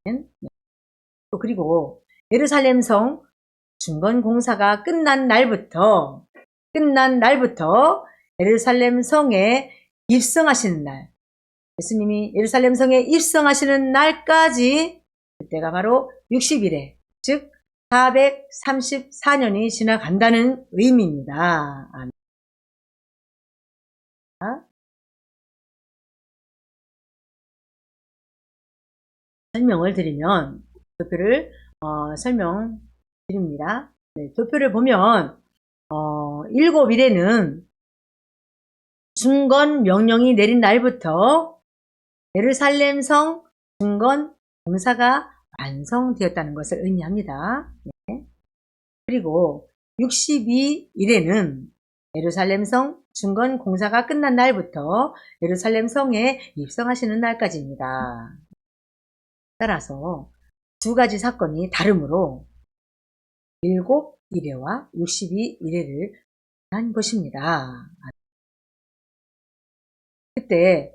또 그리고 예루살렘 성 중건 공사가 끝난 날부터 예루살렘 성에 입성하시는 날, 예수님이 예루살렘 성에 입성하시는 날까지 그때가 바로 60일에 즉 434년이 지나간다는 의미입니다. 아멘. 설명을 드리면 도표를 설명드립니다. 네, 도표를 보면 7일에는 중건 명령이 내린 날부터 예루살렘 성 중건 공사가 완성되었다는 것을 의미합니다. 네. 그리고 62일에는 예루살렘 성 중건 공사가 끝난 날부터 예루살렘 성에 입성하시는 날까지입니다. 따라서 두 가지 사건이 다르므로 7일회와 62일회를 한 것입니다. 그때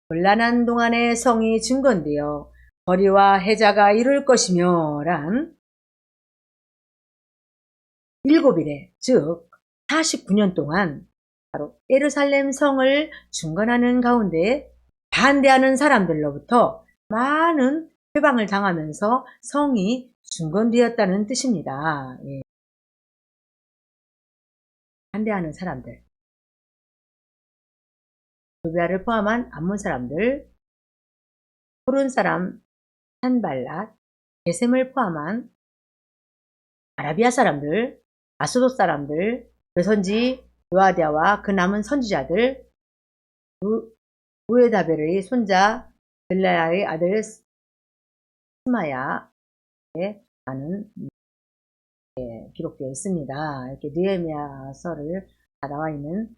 곤란한 동안에 성이 중건되어 거리와 해자가 이룰 것이며 란 7일에 즉 49년 동안 바로 예루살렘 성을 중건하는 가운데 반대하는 사람들로부터 많은 회방을 당하면서 성이 중건되었다는 뜻입니다. 예. 반대하는 사람들, 도비아를 포함한 암몬 사람들, 호른 사람 산발랏, 게셈을 포함한 아라비아 사람들, 아소도 사람들, 그 선지 요아디아와 그 남은 선지자들, 우에다벨의 손자 델라야의 아들 스마야에 많은 기록되어 있습니다. 이렇게 느헤미야서를 다 나와 있는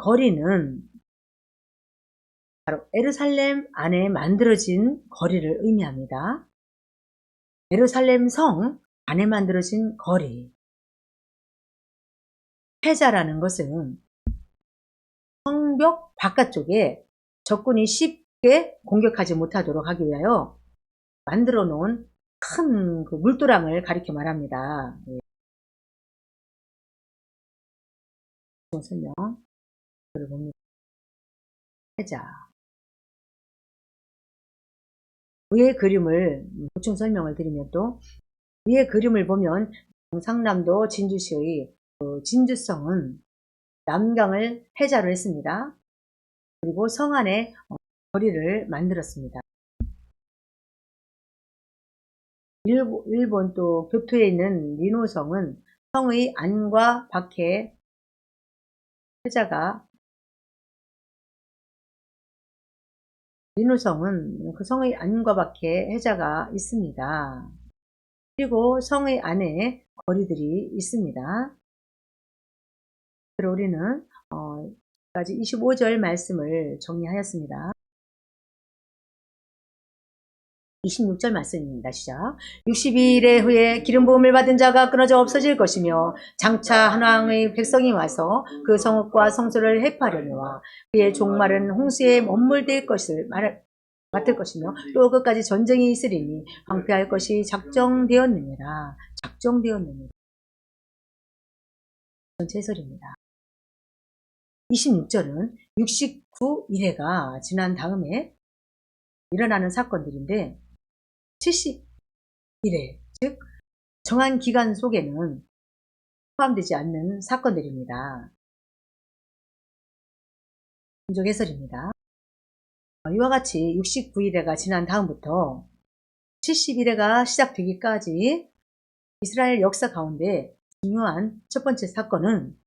거리는 바로 예루살렘 안에 만들어진 거리를 의미합니다. 예루살렘 성 안에 만들어진 거리. 해자라는 것은 성벽 바깥쪽에 적군이 쉽게 공격하지 못하도록 하기 위하여 만들어 놓은 큰 그 물도랑을 가리켜 말합니다. 설명을 봅니다. 해자. 위의 그림을 보충 설명을 드리면 또 위의 그림을 보면 경상남도 진주시의 그 진주성은 남강을 해자로 했습니다. 그리고 성 안에 거리를 만들었습니다. 일본 또 교토에 있는 니노성은 성의 안과 밖에 해자가 니노성은 그 성의 안과 밖에 해자가 있습니다. 그리고 성의 안에 거리들이 있습니다. 그리고 우리는 까지 25절 말씀을 정리하였습니다. 26절 말씀입니다. 시작. 62일의 후에 기름 부음을 받은 자가 끊어져 없어질 것이며 장차 한 왕의 백성이 와서 그 성읍과 성소를 해파려니와 그의 종말은 홍수에 머물될 것을 맡을 것이며 또 끝까지 전쟁이 있으리니 황폐할 것이 작정되었느니라. 작정되었느니라. 전체 해설입니다. 26절은 69일회가 지난 다음에 일어나는 사건들인데 70일회, 즉 정한 기간 속에는 포함되지 않는 사건들입니다. 분석 해설입니다. 이와 같이 69일회가 지난 다음부터 70일회가 시작되기까지 이스라엘 역사 가운데 중요한 첫 번째 사건은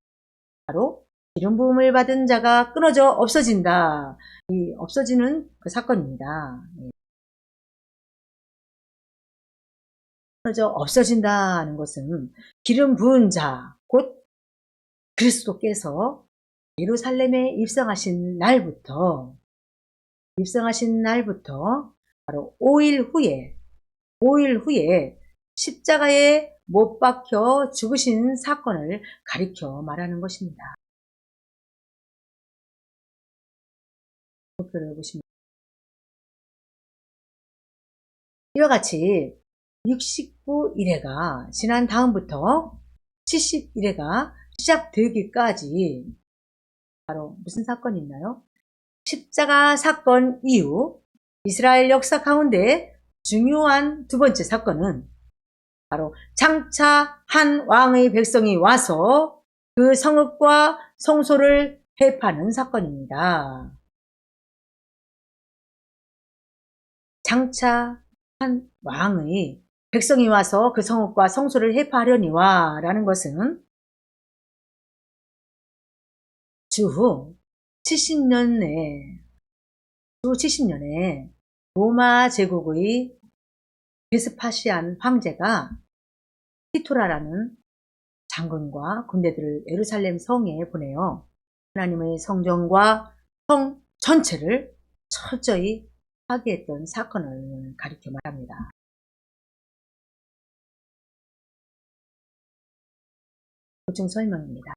바로 기름 부음을 받은 자가 끊어져 없어진다. 이 없어지는 그 사건입니다. 끊어져 없어진다는 것은 기름 부은 자, 곧 그리스도께서 예루살렘에 입성하신 날부터 바로 5일 후에 십자가에 못 박혀 죽으신 사건을 가리켜 말하는 것입니다. 목표를 보시면 이와 같이 69일회가 지난 다음부터 70일회가 시작되기까지 바로 무슨 사건이 있나요? 십자가 사건 이후 이스라엘 역사 가운데 중요한 두 번째 사건은 바로 장차 한 왕의 백성이 와서 그 성읍과 성소를 회파하는 사건입니다. 장차 한 왕의 백성이 와서 그 성읍과 성소를 회파하려니와 라는 것은 주 70년에 로마 제국의 베스파시안 황제가 티토라라는 장군과 군대들을 예루살렘 성에 보내요. 하나님의 성전과 성 전체를 철저히 파괴했던 사건을 가리켜 말합니다. 보충 설명입니다.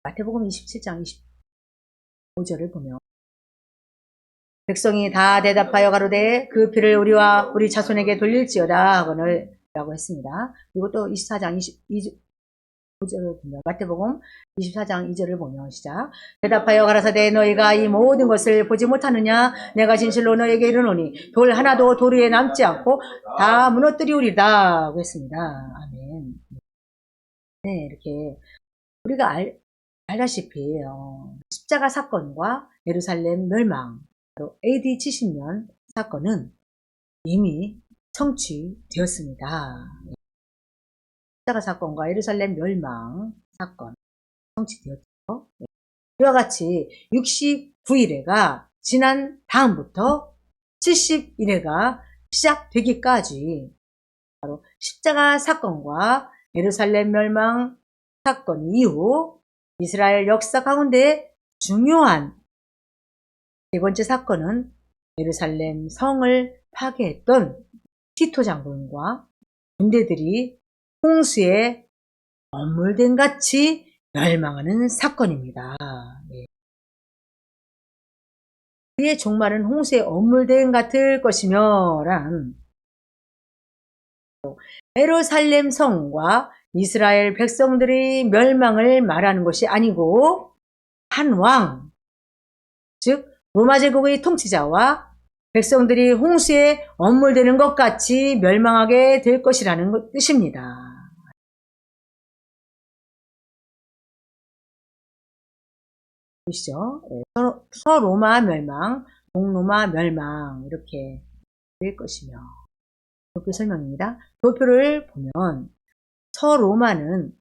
마태복음 27장 25절을 보면 백성이 다 대답하여 가로되 그 피를 우리와 우리 자손에게 돌릴지어다 하거늘 라고 했습니다. 그리고 또 24장 25절을 보면 마태복음 24장 2절을 보면 시작. 대답하여 가라사대 너희가 이 모든 것을 보지 못하느냐 내가 진실로 너희에게 이르노니 돌 하나도 돌 위에 남지 않고 다 무너뜨리우리다 하고 했습니다. 아멘. 네, 이렇게 우리가 알다시피 십자가 사건과 예루살렘 멸망 바로 AD 70년 사건은 이미 성취되었습니다. 십자가 사건과 예루살렘 멸망 사건 성취되었죠. 이와 같이 69일회가 지난 다음부터 70일회가 시작되기까지 바로 십자가 사건과 예루살렘 멸망 사건 이후 이스라엘 역사 가운데 중요한 세 번째 사건은 예루살렘 성을 파괴했던 티토 장군과 군대들이 홍수에 엄물된 같이 멸망하는 사건입니다. 네. 그의 종말은 홍수에 엄물된 같을 것이며 란 예루살렘 성과 이스라엘 백성들의 멸망을 말하는 것이 아니고 한 왕, 즉 로마 제국의 통치자와 백성들이 홍수에 엄물되는 것 같이 멸망하게 될 것이라는 뜻입니다. 보시죠. 서로마 멸망, 동로마 멸망 이렇게 될 것이며 도표 설명입니다. 도표를 보면 서로마는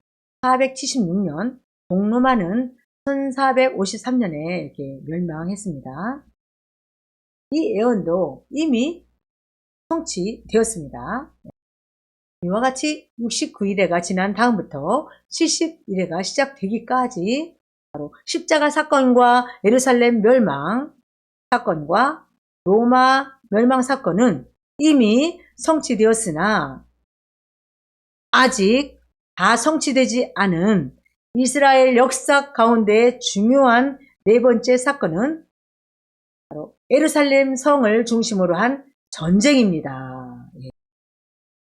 476년, 동로마는 1453년에 이렇게 멸망했습니다. 이 예언도 이미 성취되었습니다. 이와 같이 69일회가 지난 다음부터 70일회가 시작되기까지 바로 십자가 사건과 예루살렘 멸망 사건과 로마 멸망 사건은 이미 성취되었으나 아직 다 성취되지 않은 이스라엘 역사 가운데 중요한 네 번째 사건은 바로 예루살렘 성을 중심으로 한 전쟁입니다.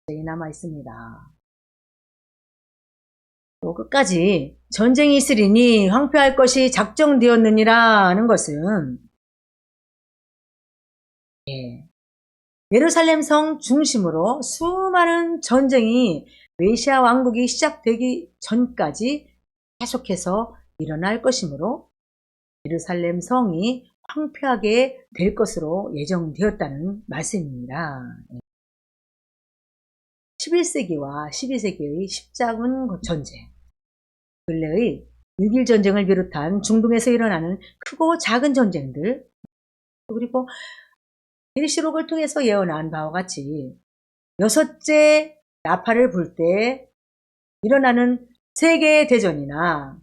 전쟁이 남아 있습니다. 또 끝까지 전쟁이 있으리니 황폐할 것이 작정되었느니라 하는 것은 예루살렘 성 중심으로 수많은 전쟁이 메시아 왕국이 시작되기 전까지 계속해서 일어날 것이므로 예루살렘 성이 황폐하게 될 것으로 예정되었다는 말씀입니다. 11세기와 12세기의 십자군 전쟁, 근래의 6.1 전쟁을 비롯한 중동에서 일어나는 크고 작은 전쟁들, 그리고 계시록을 통해서 예언한 바와 같이 여섯째 나팔을 불 때 일어나는 세계대전이나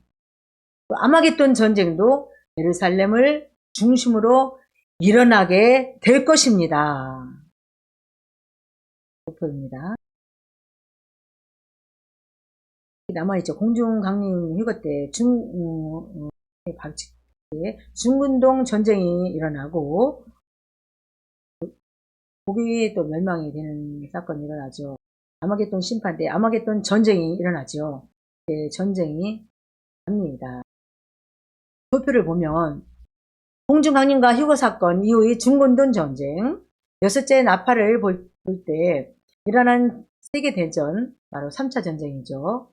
또 아마겟돈 전쟁도 예루살렘을 중심으로 일어나게 될 것입니다. 목표입니다. 남아있죠. 공중강림 휴가 때 중근동 전쟁이 일어나고 고기 또 멸망이 되는 사건이 일어나죠. 아마겟돈 심판 때 아마겟돈 전쟁이 일어나죠. 네, 전쟁이 합니다. 도표를 보면 공중강림과 휴거 사건 이후의 중근동 전쟁, 여섯째 나팔을 볼 때 일어난 세계대전, 바로 3차 전쟁이죠.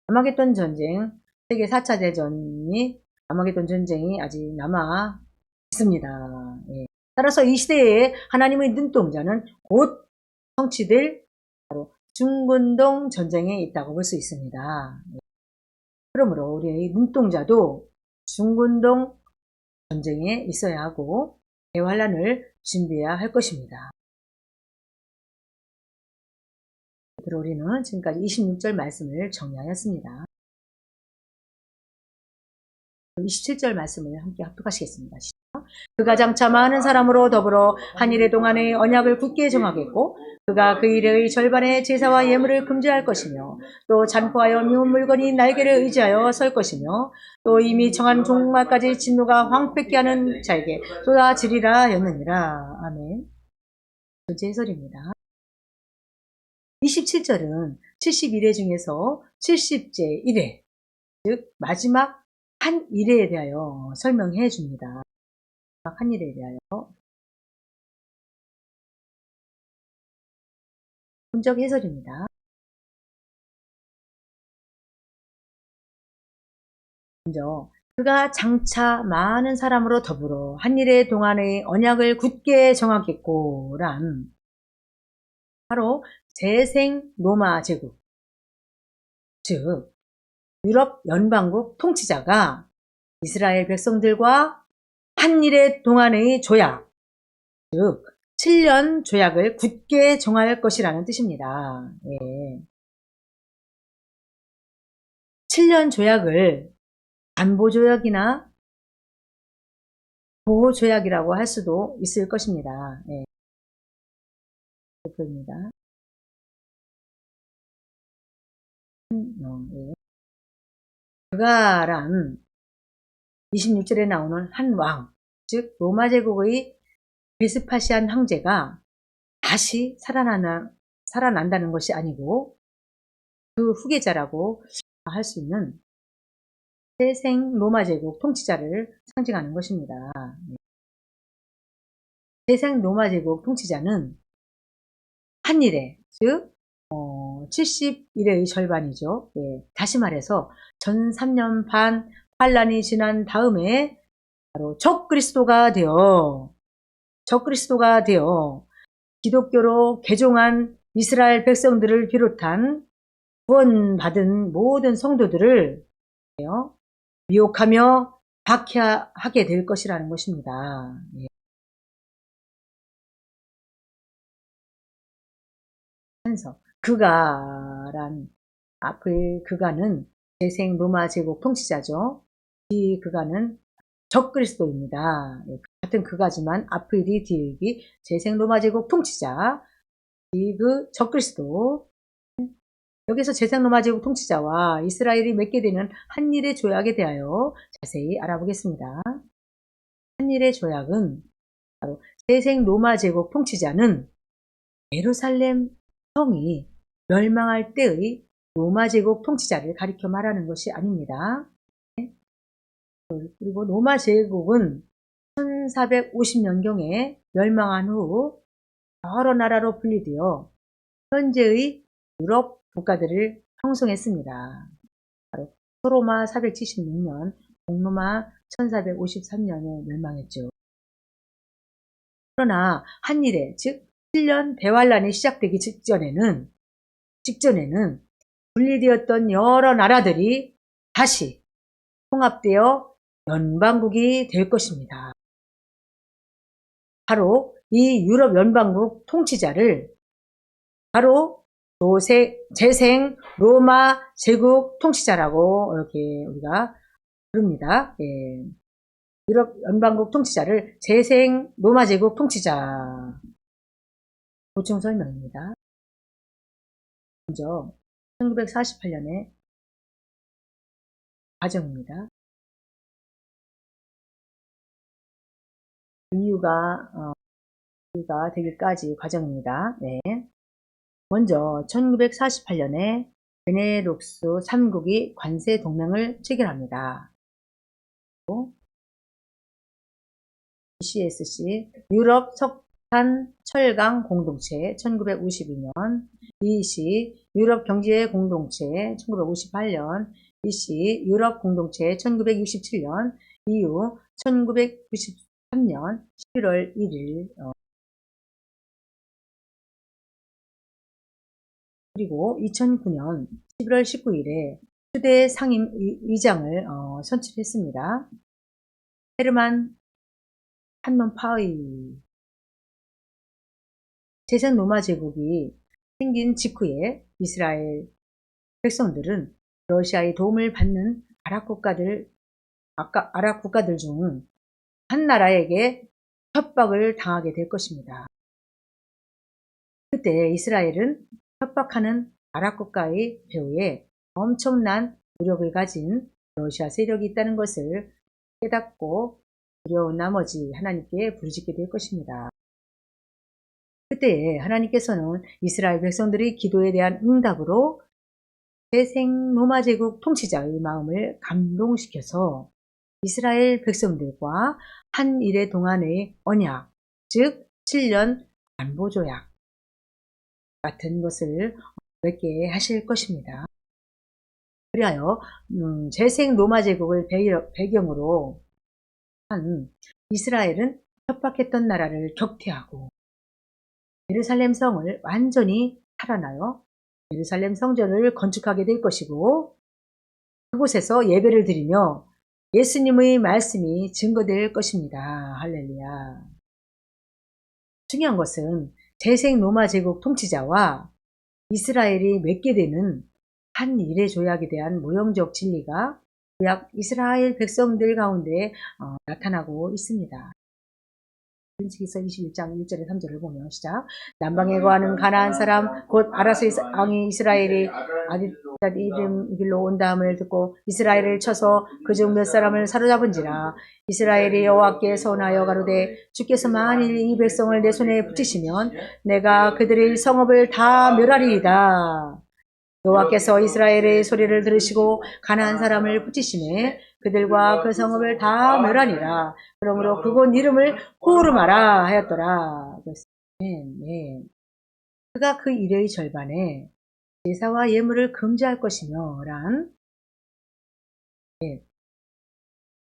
아마겟돈 전쟁, 세계 4차 대전이 아마겟돈 전쟁이 아직 남아 있습니다. 예. 따라서 이 시대에 하나님의 눈동자는 곧 성취될 바로 중근동 전쟁에 있다고 볼 수 있습니다. 예. 그러므로 우리의 눈동자도 중군동 전쟁에 있어야 하고 대환란을 준비해야 할 것입니다. 우리는 지금까지 26절 말씀을 정리하였습니다. 27절 말씀을 함께 합독하시겠습니다. 그가 장차 많은 사람으로 더불어 한 일의 동안의 언약을 굳게 정하겠고 그가 그 일의 절반의 제사와 예물을 금지할 것이며 또 잔포하여 미운 물건이 날개를 의지하여 설 것이며 또 이미 정한 종말까지 진노가 황폐케 하는 자에게 쏟아지리라 하였느니라. 아멘. 둘째 해설입니다. 27절은 71회 중에서 70제 1회, 즉 마지막 한 일에 대하여 설명해 줍니다. 한 일에 대하여. 본적 해설입니다. 먼저 그가 장차 많은 사람으로 더불어 한 일의 동안의 언약을 굳게 정하겠고 란 바로 재생 로마 제국, 즉 유럽 연방국 통치자가 이스라엘 백성들과 한 일의 동안의 조약, 즉 7년 조약을 굳게 정할 것이라는 뜻입니다. 예. 7년 조약을 안보조약이나 보호조약이라고 할 수도 있을 것입니다. 예. 대표입니다. 예. 그가란 26절에 나오는 한 왕, 즉 로마 제국의 베스파시안 황제가 다시 살아난다는 것이 아니고 그 후계자라고 할 수 있는 재생 로마 제국 통치자를 상징하는 것입니다. 재생 로마 제국 통치자는 한 일에, 즉 70일의 절반이죠. 예, 다시 말해서 전 3년 반 환란이 지난 다음에 바로 적그리스도가 되어 기독교로 개종한 이스라엘 백성들을 비롯한 구원받은 모든 성도들을 미혹하며 박해하게 될 것이라는 것입니다. 예. 그가는 재생 로마 제국 통치자죠. 이 그가는 적그리스도입니다. 예, 같은 그가지만 앞일이 뒤일기 재생 로마 제국 통치자, 그 적그리스도. 여기서 재생 로마 제국 통치자와 이스라엘이 맺게 되는 한일의 조약에 대하여 자세히 알아보겠습니다. 한일의 조약은 바로 재생 로마 제국 통치자는 예루살렘 성이 멸망할 때의 로마 제국 통치자를 가리켜 말하는 것이 아닙니다. 그리고 로마 제국은 1450년경에 멸망한 후 여러 나라로 분리되어 현재의 유럽 국가들을 형성했습니다. 바로 소로마 476년, 동로마 1453년에 멸망했죠. 그러나 한일에, 즉 7년 대환란이 시작되기 직전에는 분리되었던 여러 나라들이 다시 통합되어 연방국이 될 것입니다. 바로 이 유럽 연방국 통치자를 바로 재생 로마 제국 통치자라고 이렇게 우리가 부릅니다. 예. 유럽 연방국 통치자를 재생 로마 제국 통치자. 보충 설명입니다. 먼저 1948년의 과정입니다. 이유가 되기까지 과정입니다. 네. 먼저 1948년에 베네룩스 3국이 관세 동맹을 체결합니다. ECSC 유럽 석탄 철강 공동체 1952년, EC 유럽 경제 공동체 1958년, EC 유럽 공동체 1967년, EU 1993년 11월 1일 그리고 2009년 11월 19일에 초대 상임 의장을 선출했습니다. 헤르만 한논 파의. 제생 로마 제국이 생긴 직후에 이스라엘 백성들은 러시아의 도움을 받는 아랍 국가들 중 한 나라에게 협박을 당하게 될 것입니다. 그때 이스라엘은 협박하는 아랍 국가의 배후에 엄청난 무력을 가진 러시아 세력이 있다는 것을 깨닫고 두려운 나머지 하나님께 부르짖게 될 것입니다. 그때 하나님께서는 이스라엘 백성들의 기도에 대한 응답으로 재생 로마 제국 통치자의 마음을 감동시켜서 이스라엘 백성들과 한 일의 동안의 언약, 즉 7년 안보조약 같은 것을 맺게 하실 것입니다. 그리하여 재생 로마 제국을 배경으로 한 이스라엘은 협박했던 나라를 격퇴하고 예루살렘 성을 완전히 탈환하여 예루살렘 성전을 건축하게 될 것이고 그곳에서 예배를 드리며 예수님의 말씀이 증거될 것입니다. 할렐루야. 중요한 것은 재생 로마 제국 통치자와 이스라엘이 맺게 되는 한 일의 조약에 대한 모형적 진리가 구약 이스라엘 백성들 가운데 나타나고 있습니다. 민수기서 21장 1절에 3절을 보면 시작. 남방에 거하는 가나안 사람 곧 아라스의 왕이 이스라엘이 아디닷 이름 길로 온 다음을 듣고 이스라엘을 쳐서 그중 몇 사람을 사로잡은지라. 이스라엘이 여호와께 서원하여 가로되 주께서 만일 이 백성을 내 손에 붙이시면 내가 그들의 성읍을 다 멸하리이다. 여호와께서 이스라엘의 소리를 들으시고 가나안 사람을 붙이시매 그들과 그 성읍을 다 멸하니라. 그러므로 그곳 이름을 호르마라 하였더라. 네. 그가 그 일의 절반에 제사와 예물을 금지할 것이며 란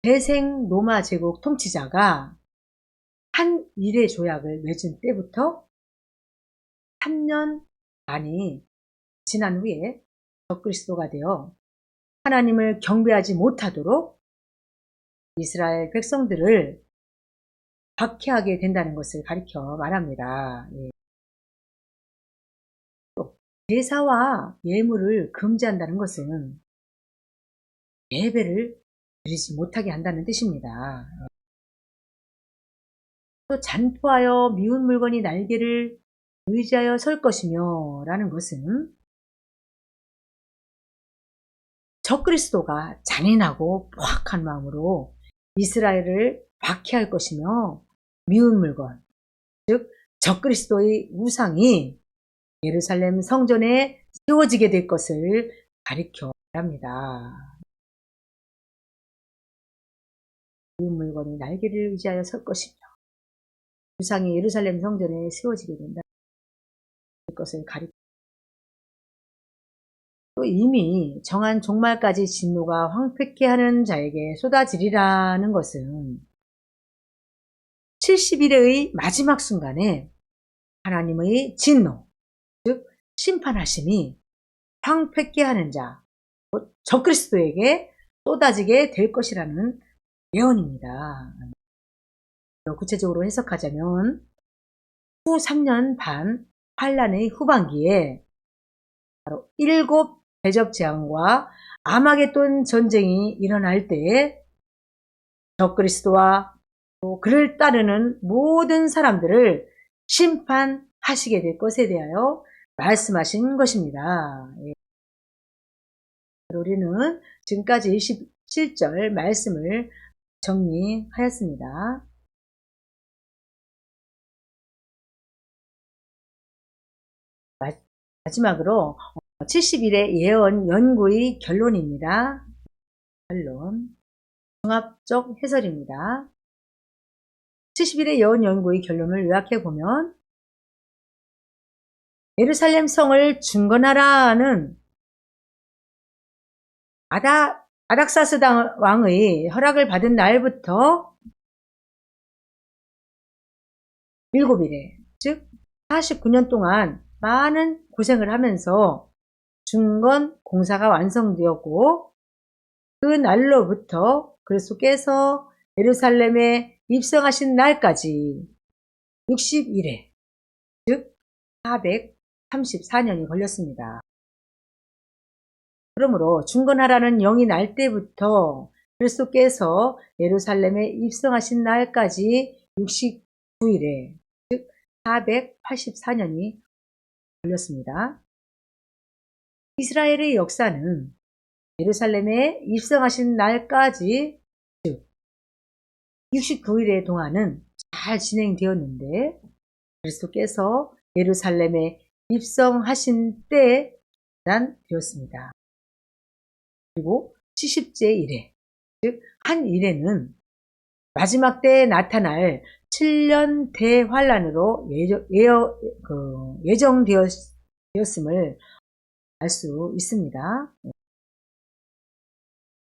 재생 로마 제국 통치자가 한 일의 조약을 맺은 때부터 3년 반이 지난 후에 적그리스도가 되어 하나님을 경배하지 못하도록 이스라엘 백성들을 박해하게 된다는 것을 가리켜 말합니다. 또 제사와 예물을 금지한다는 것은 예배를 드리지 못하게 한다는 뜻입니다. 또 잔포하여 미운 물건이 날개를 의지하여 설 것이며 라는 것은 적그리스도가 잔인하고 포악한 마음으로 이스라엘을 박해할 것이며 미운 물건, 즉 적그리스도의 우상이 예루살렘 성전에 세워지게 될 것을 가리켜 말합니다. 미운 물건이 날개를 의지하여 설 것이며 우상이 예루살렘 성전에 세워지게 된다. 것을 가리켜 또 이미 정한 종말까지 진노가 황폐케 하는 자에게 쏟아지리라는 것은 70일의 마지막 순간에 하나님의 진노, 즉 심판하심이 황폐케 하는 자, 곧 적그리스도에게 쏟아지게 될 것이라는 예언입니다. 구체적으로 해석하자면 후 3년 반 환란의 후반기에 바로 7 대접 재앙과 아마겟돈 전쟁이 일어날 때에 적그리스도와 또 그를 따르는 모든 사람들을 심판하시게 될 것에 대하여 말씀하신 것입니다. 우리는 지금까지 17절 말씀을 정리하였습니다. 마지막으로 70일의 예언 연구의 결론입니다. 결론. 종합적 해설입니다. 70일의 예언 연구의 결론을 요약해보면 예루살렘 성을 중건하라는 아닥사스 왕의 허락을 받은 날부터 7일에 즉 49년 동안 많은 고생을 하면서 중건 공사가 완성되었고 그 날로부터 그리스도께서 예루살렘에 입성하신 날까지 60일에 즉 434년이 걸렸습니다. 그러므로 중건하라는 영이 날 때부터 그리스도께서 예루살렘에 입성하신 날까지 69일에 즉 484년이 걸렸습니다. 이스라엘의 역사는 예루살렘에 입성하신 날까지 즉 69일의 동안은 잘 진행되었는데 그리스도께서 예루살렘에 입성하신 때에 되었습니다. 그리고 70제 이래 즉 한 일에는 마지막 때에 나타날 7년 대환란으로 예정되었음을 알 수 있습니다.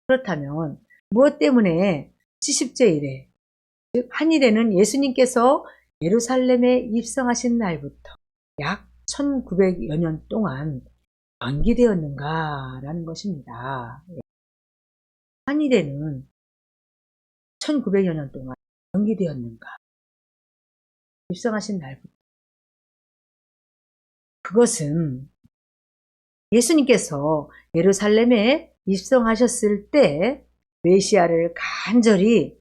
그렇다면 무엇 때문에 70제 이래 즉 한 일에는 예수님께서 예루살렘에 입성하신 날부터 약 1900여 년 동안 연기되었는가라는 것입니다. 한 일에는 1900여 년 동안 연기되었는가? 입성하신 날부터. 그것은 예수님께서 예루살렘에 입성하셨을 때 메시아를 간절히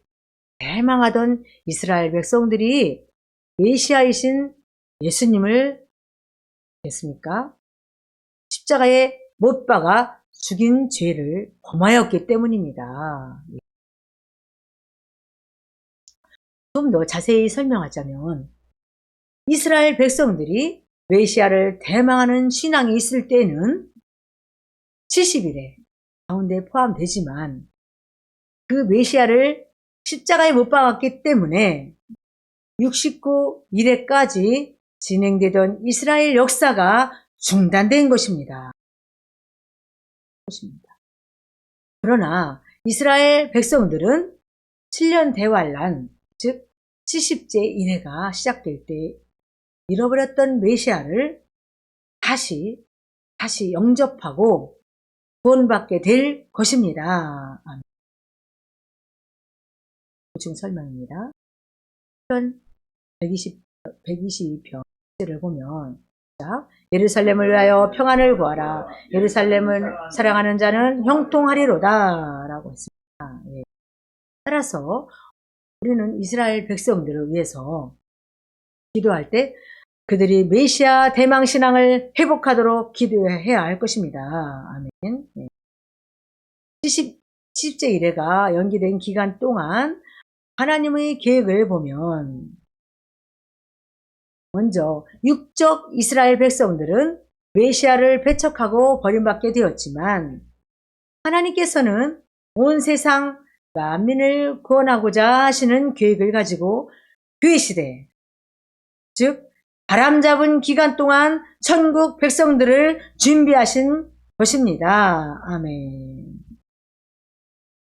대망하던 이스라엘 백성들이 메시아이신 예수님을 했습니까? 십자가에 못 박아 죽인 죄를 범하였기 때문입니다. 좀 더 자세히 설명하자면 이스라엘 백성들이 메시아를 대망하는 신앙이 있을 때는 70일에 가운데 포함되지만 그 메시아를 십자가에 못 박았기 때문에 69일에까지 진행되던 이스라엘 역사가 중단된 것입니다. 그러나 이스라엘 백성들은 7년 대환란, 즉 70제 이래가 시작될 때 잃어버렸던 메시아를 다시 영접하고 구원받게 될 것입니다. 보충 설명입니다. 122편을 보면 예루살렘을 위하여 평안을 구하라. 예루살렘을 사랑하는 자는 형통하리로다 라고 했습니다. 예. 따라서 우리는 이스라엘 백성들을 위해서 기도할 때 그들이 메시아 대망신앙을 회복하도록 기도해야 할 것입니다. 아멘. 예. 70제 이래가 연기된 기간 동안 하나님의 계획을 보면 먼저 육적 이스라엘 백성들은 메시아를 배척하고 버림받게 되었지만 하나님께서는 온 세상 만민을 구원하고자 하시는 계획을 가지고 교회 시대, 즉 바람잡은 기간 동안 천국 백성들을 준비하신 것입니다. 아멘.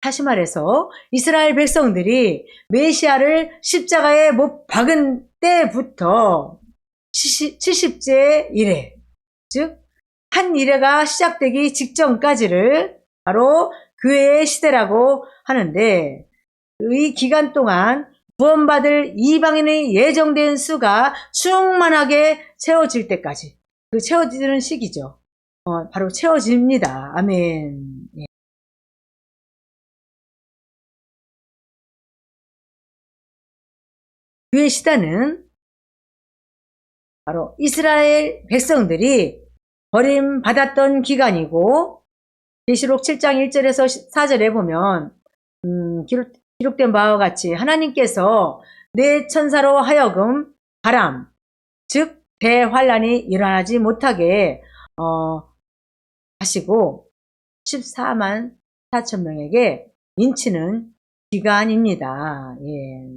다시 말해서 이스라엘 백성들이 메시아를 십자가에 못 박은 때부터 70제 이래, 즉 한 이래가 시작되기 직전까지를 바로 교회의 시대라고 하는데 이 기간 동안 구원받을 이방인의 예정된 수가 충만하게 채워질 때까지, 그 채워지는 시기죠. 바로 채워집니다. 아멘. 예. 교회 시대는 바로 이스라엘 백성들이 버림받았던 기간이고 계시록 7장 1절에서 4절에 보면 기록된 바와 같이 하나님께서 내 천사로 하여금 바람, 즉 대환란이 일어나지 못하게 하시고 14만 4천 명에게 인치는 기간입니다. 예.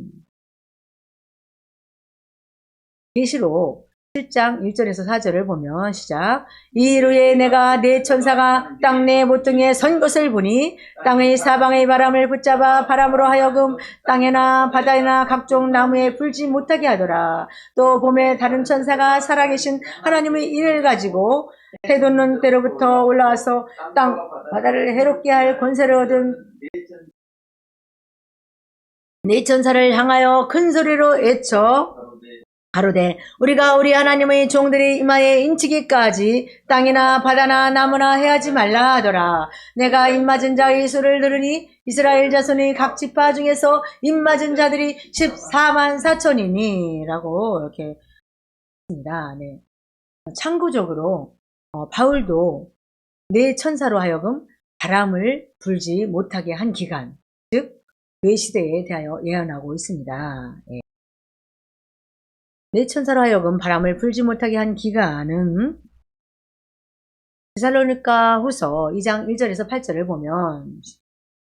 계시록 7장 1절에서 4절을 보면 시작. 이르에 내가 내 천사가 땅 내 모퉁이에 선 것을 보니 땅의 사방의 바람을 붙잡아 바람으로 하여금 땅에나 바다에나 각종 나무에 불지 못하게 하더라. 또 봄에 다른 천사가 살아계신 하나님의 인을 가지고 해돋는 때로부터 올라와서 땅 바다를 해롭게 할 권세를 얻은 네 천사를 향하여 큰 소리로 외쳐 가로되 우리가 우리 하나님의 종들의 이마에 인치기까지 땅이나 바다나 나무나 해하지 말라 하더라. 내가 입맞은 자의 수를 들으니 이스라엘 자손의 각 지파 중에서 입맞은 자들이 14만 4천이니 라고 이렇게 했습니다. 네. 참고적으로 바울도 네 천사로 하여금 바람을 불지 못하게 한 기간, 즉 그 시대에 대하여 예언하고 있습니다. 예. 네 천사로 하여금 바람을 불지 못하게 한 기간은 데살로니가 후서 2장 1절에서 8절을 보면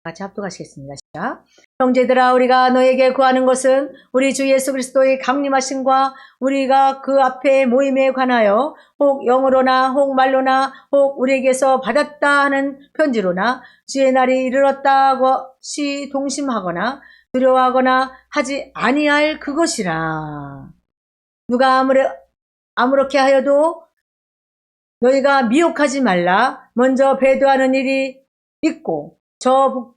같이 합독하시겠습니다. 시작. 형제들아 우리가 너에게 구하는 것은 우리 주 예수 그리스도의 강림하심과 우리가 그 앞에 모임에 관하여 혹 영으로나 혹 말로나 혹 우리에게서 받았다 하는 편지로나 주의 날이 이르렀다고 시 동심하거나 두려워하거나 하지 아니할 그것이라. 누가 아무렇게 하여도 너희가 미혹하지 말라. 먼저 배도하는 일이 있고 저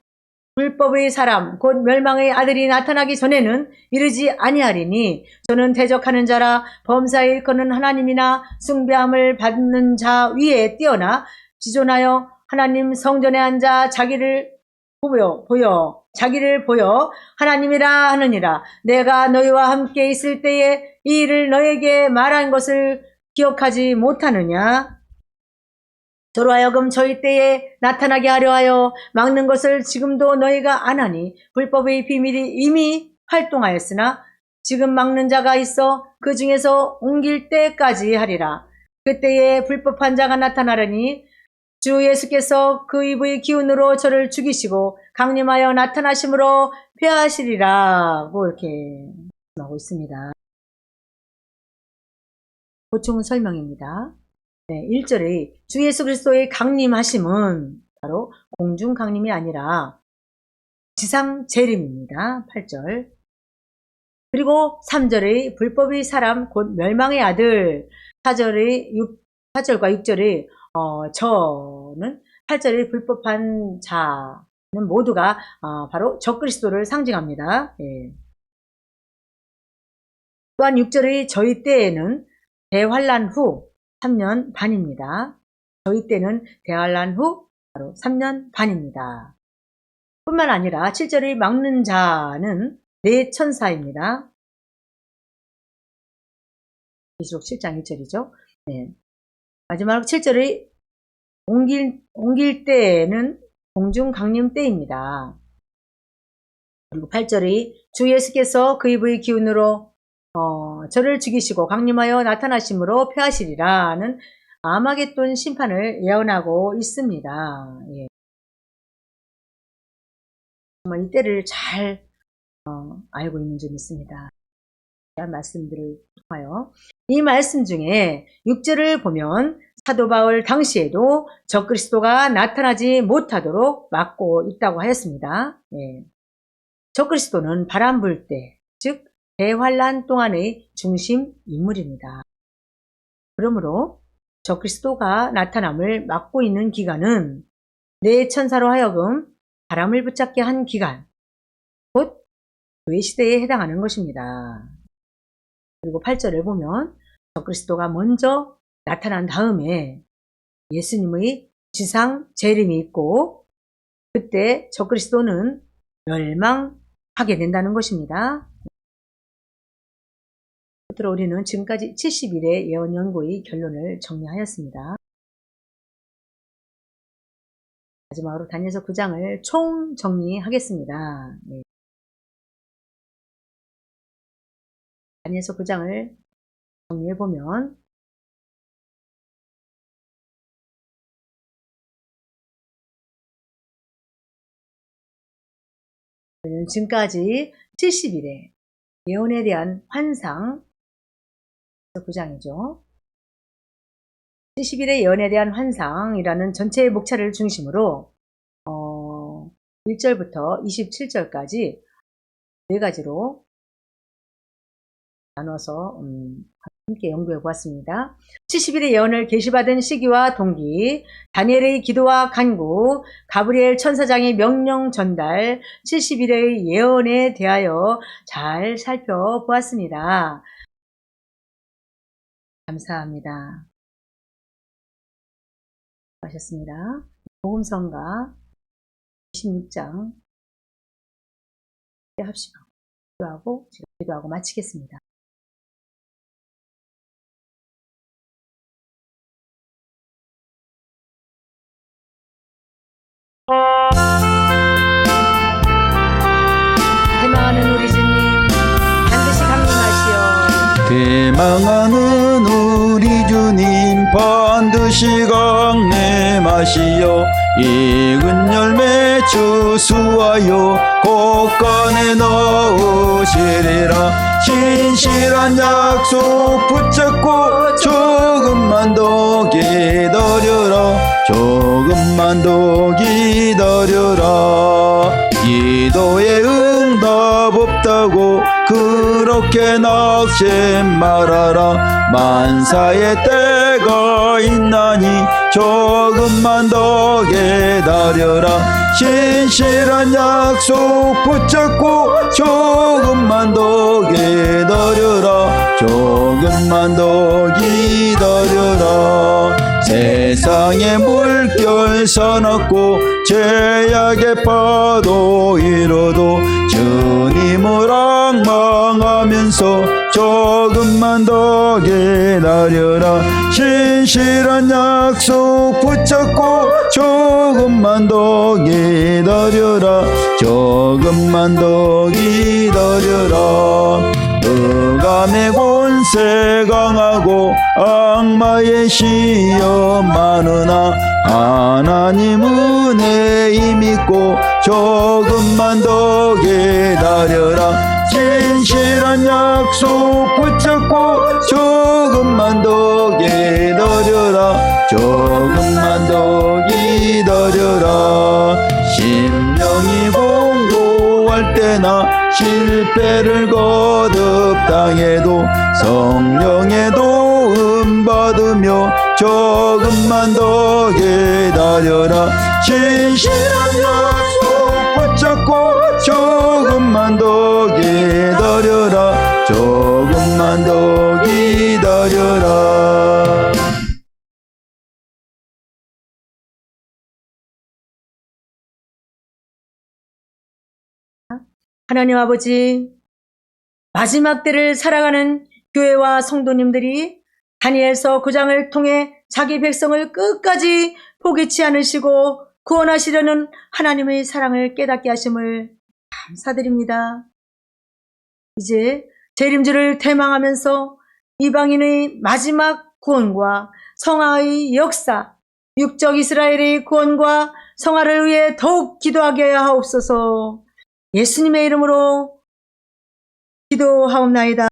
불법의 사람 곧 멸망의 아들이 나타나기 전에는 이르지 아니하리니 저는 대적하는 자라 범사에 일컫는 하나님이나 숭배함을 받는 자 위에 뛰어나 지존하여 하나님 성전에 앉아 자기를 보여 하나님이라 하느니라. 내가 너희와 함께 있을 때에 이 일을 너에게 말한 것을 기억하지 못하느냐? 저로 하여금 저희 때에 나타나게 하려 하여 막는 것을 지금도 너희가 안 하니 불법의 비밀이 이미 활동하였으나 지금 막는 자가 있어 그 중에서 옮길 때까지 하리라. 그때에 불법한 자가 나타나려니 주 예수께서 그 입의 기운으로 저를 죽이시고 강림하여 나타나심으로 폐하시리라고 이렇게 말하고 있습니다. 보충 설명입니다. 네, 1절의 주 예수 그리스도의 강림하심은 바로 공중 강림이 아니라 지상 재림입니다. 8절. 그리고 3절의 불법의 사람 곧 멸망의 아들 4절과 6절의 저는 8절의 불법한 자는 모두가 바로 적그리스도를 상징합니다. 예. 또한 6절의 저희 때에는 대환란 후 3년 반입니다. 저희 때는 대환란 후 바로 3년 반입니다. 뿐만 아니라 7절의 막는 자는 네 천사입니다. 계시록 7장 1절이죠. 네. 마지막 7절의 옮길 때는 공중 강림 때입니다. 그리고 8절의 주 예수께서 그 입의 기운으로 저를 죽이시고 강림하여 나타나심으로 폐하시리라는 아마겟돈 심판을 예언하고 있습니다. 예. 정말 이 때를 잘 알고 있는 점 있습니다. 이런 말씀들을 통하여 이 말씀 중에 6절을 보면 사도 바울 당시에도 적그리스도가 나타나지 못하도록 막고 있다고 하였습니다. 예. 적그리스도는 바람 불 때, 즉 대환란 동안의 중심 인물입니다. 그러므로 적그리스도가 나타남을 막고 있는 기간은 네 천사로 하여금 바람을 붙잡게 한 기간, 곧 교회 시대에 해당하는 것입니다. 그리고 8절을 보면 적그리스도가 먼저 나타난 다음에 예수님의 지상 재림이 있고 그때 적그리스도는 멸망하게 된다는 것입니다. 끝으로 우리는 지금까지 70일의 예언 연구의 결론을 정리하였습니다. 마지막으로 다니엘서 9장을 총 정리하겠습니다. 네. 다니엘서 9장을 정리해보면 우리는 지금까지 70일의 예언에 대한 환상, 9장이죠. 70일의 예언에 대한 환상이라는 전체의 목차를 중심으로 1절부터 27절까지 네 가지로 나눠서 함께 연구해 보았습니다. 70일의 예언을 계시받은 시기와 동기, 다니엘의 기도와 간구, 가브리엘 천사장의 명령 전달, 70일의 예언에 대하여 잘 살펴보았습니다. 감사합니다. 하셨습니다. 복음성가 26장 합시다. 기도하고 마치겠습니다. 대망하는 우리 주님 반드시 강림하시어 대망하는 우리 주님 반드시 강림하시어 익은 열매 주수하여 곳간에 넣으시리라. 신실한 약속 붙잡고 조금만 더 기다려라. 조금만 더 기다려라. 기도에 응답 없다고 그렇게 낙심 말아라. 만사의 때가 있나니 조금만 더 기다려라. 신실한 약속 붙잡고 조금만 더 기다려라. 조금만 더 기다려라. 세상의 물결 사납고 죄악의 파도 일어도 주님을 앙망하면서 조금만 더 기다려라. 신실한 약속 붙잡고 조금만 더 기다려라. 조금만 더 기다려라. 흑암의 권세 강하고 악마의 시험 많으나 하나님 은혜 믿고 조금만 더 기다려라. 진실한 약속 붙잡고 조금만 더 기다려라. 조금만 더 기다려라. 심령이 공고할 때나 실패를 거듭당해도 성령의 도움 받으며 조금만 더 기다려라. 신실한 약속 붙잡고 조금만 더 기다려라. 조금만 더 기다려라. 하나님 아버지, 마지막 때를 살아가는 교회와 성도님들이 다니엘서 9장을 통해 자기 백성을 끝까지 포기치 않으시고 구원하시려는 하나님의 사랑을 깨닫게 하심을 감사드립니다. 이제 재림주를 대망하면서 이방인의 마지막 구원과 성화의 역사, 육적 이스라엘의 구원과 성화를 위해 더욱 기도하게 하옵소서. 예수님의 이름으로 기도하옵나이다.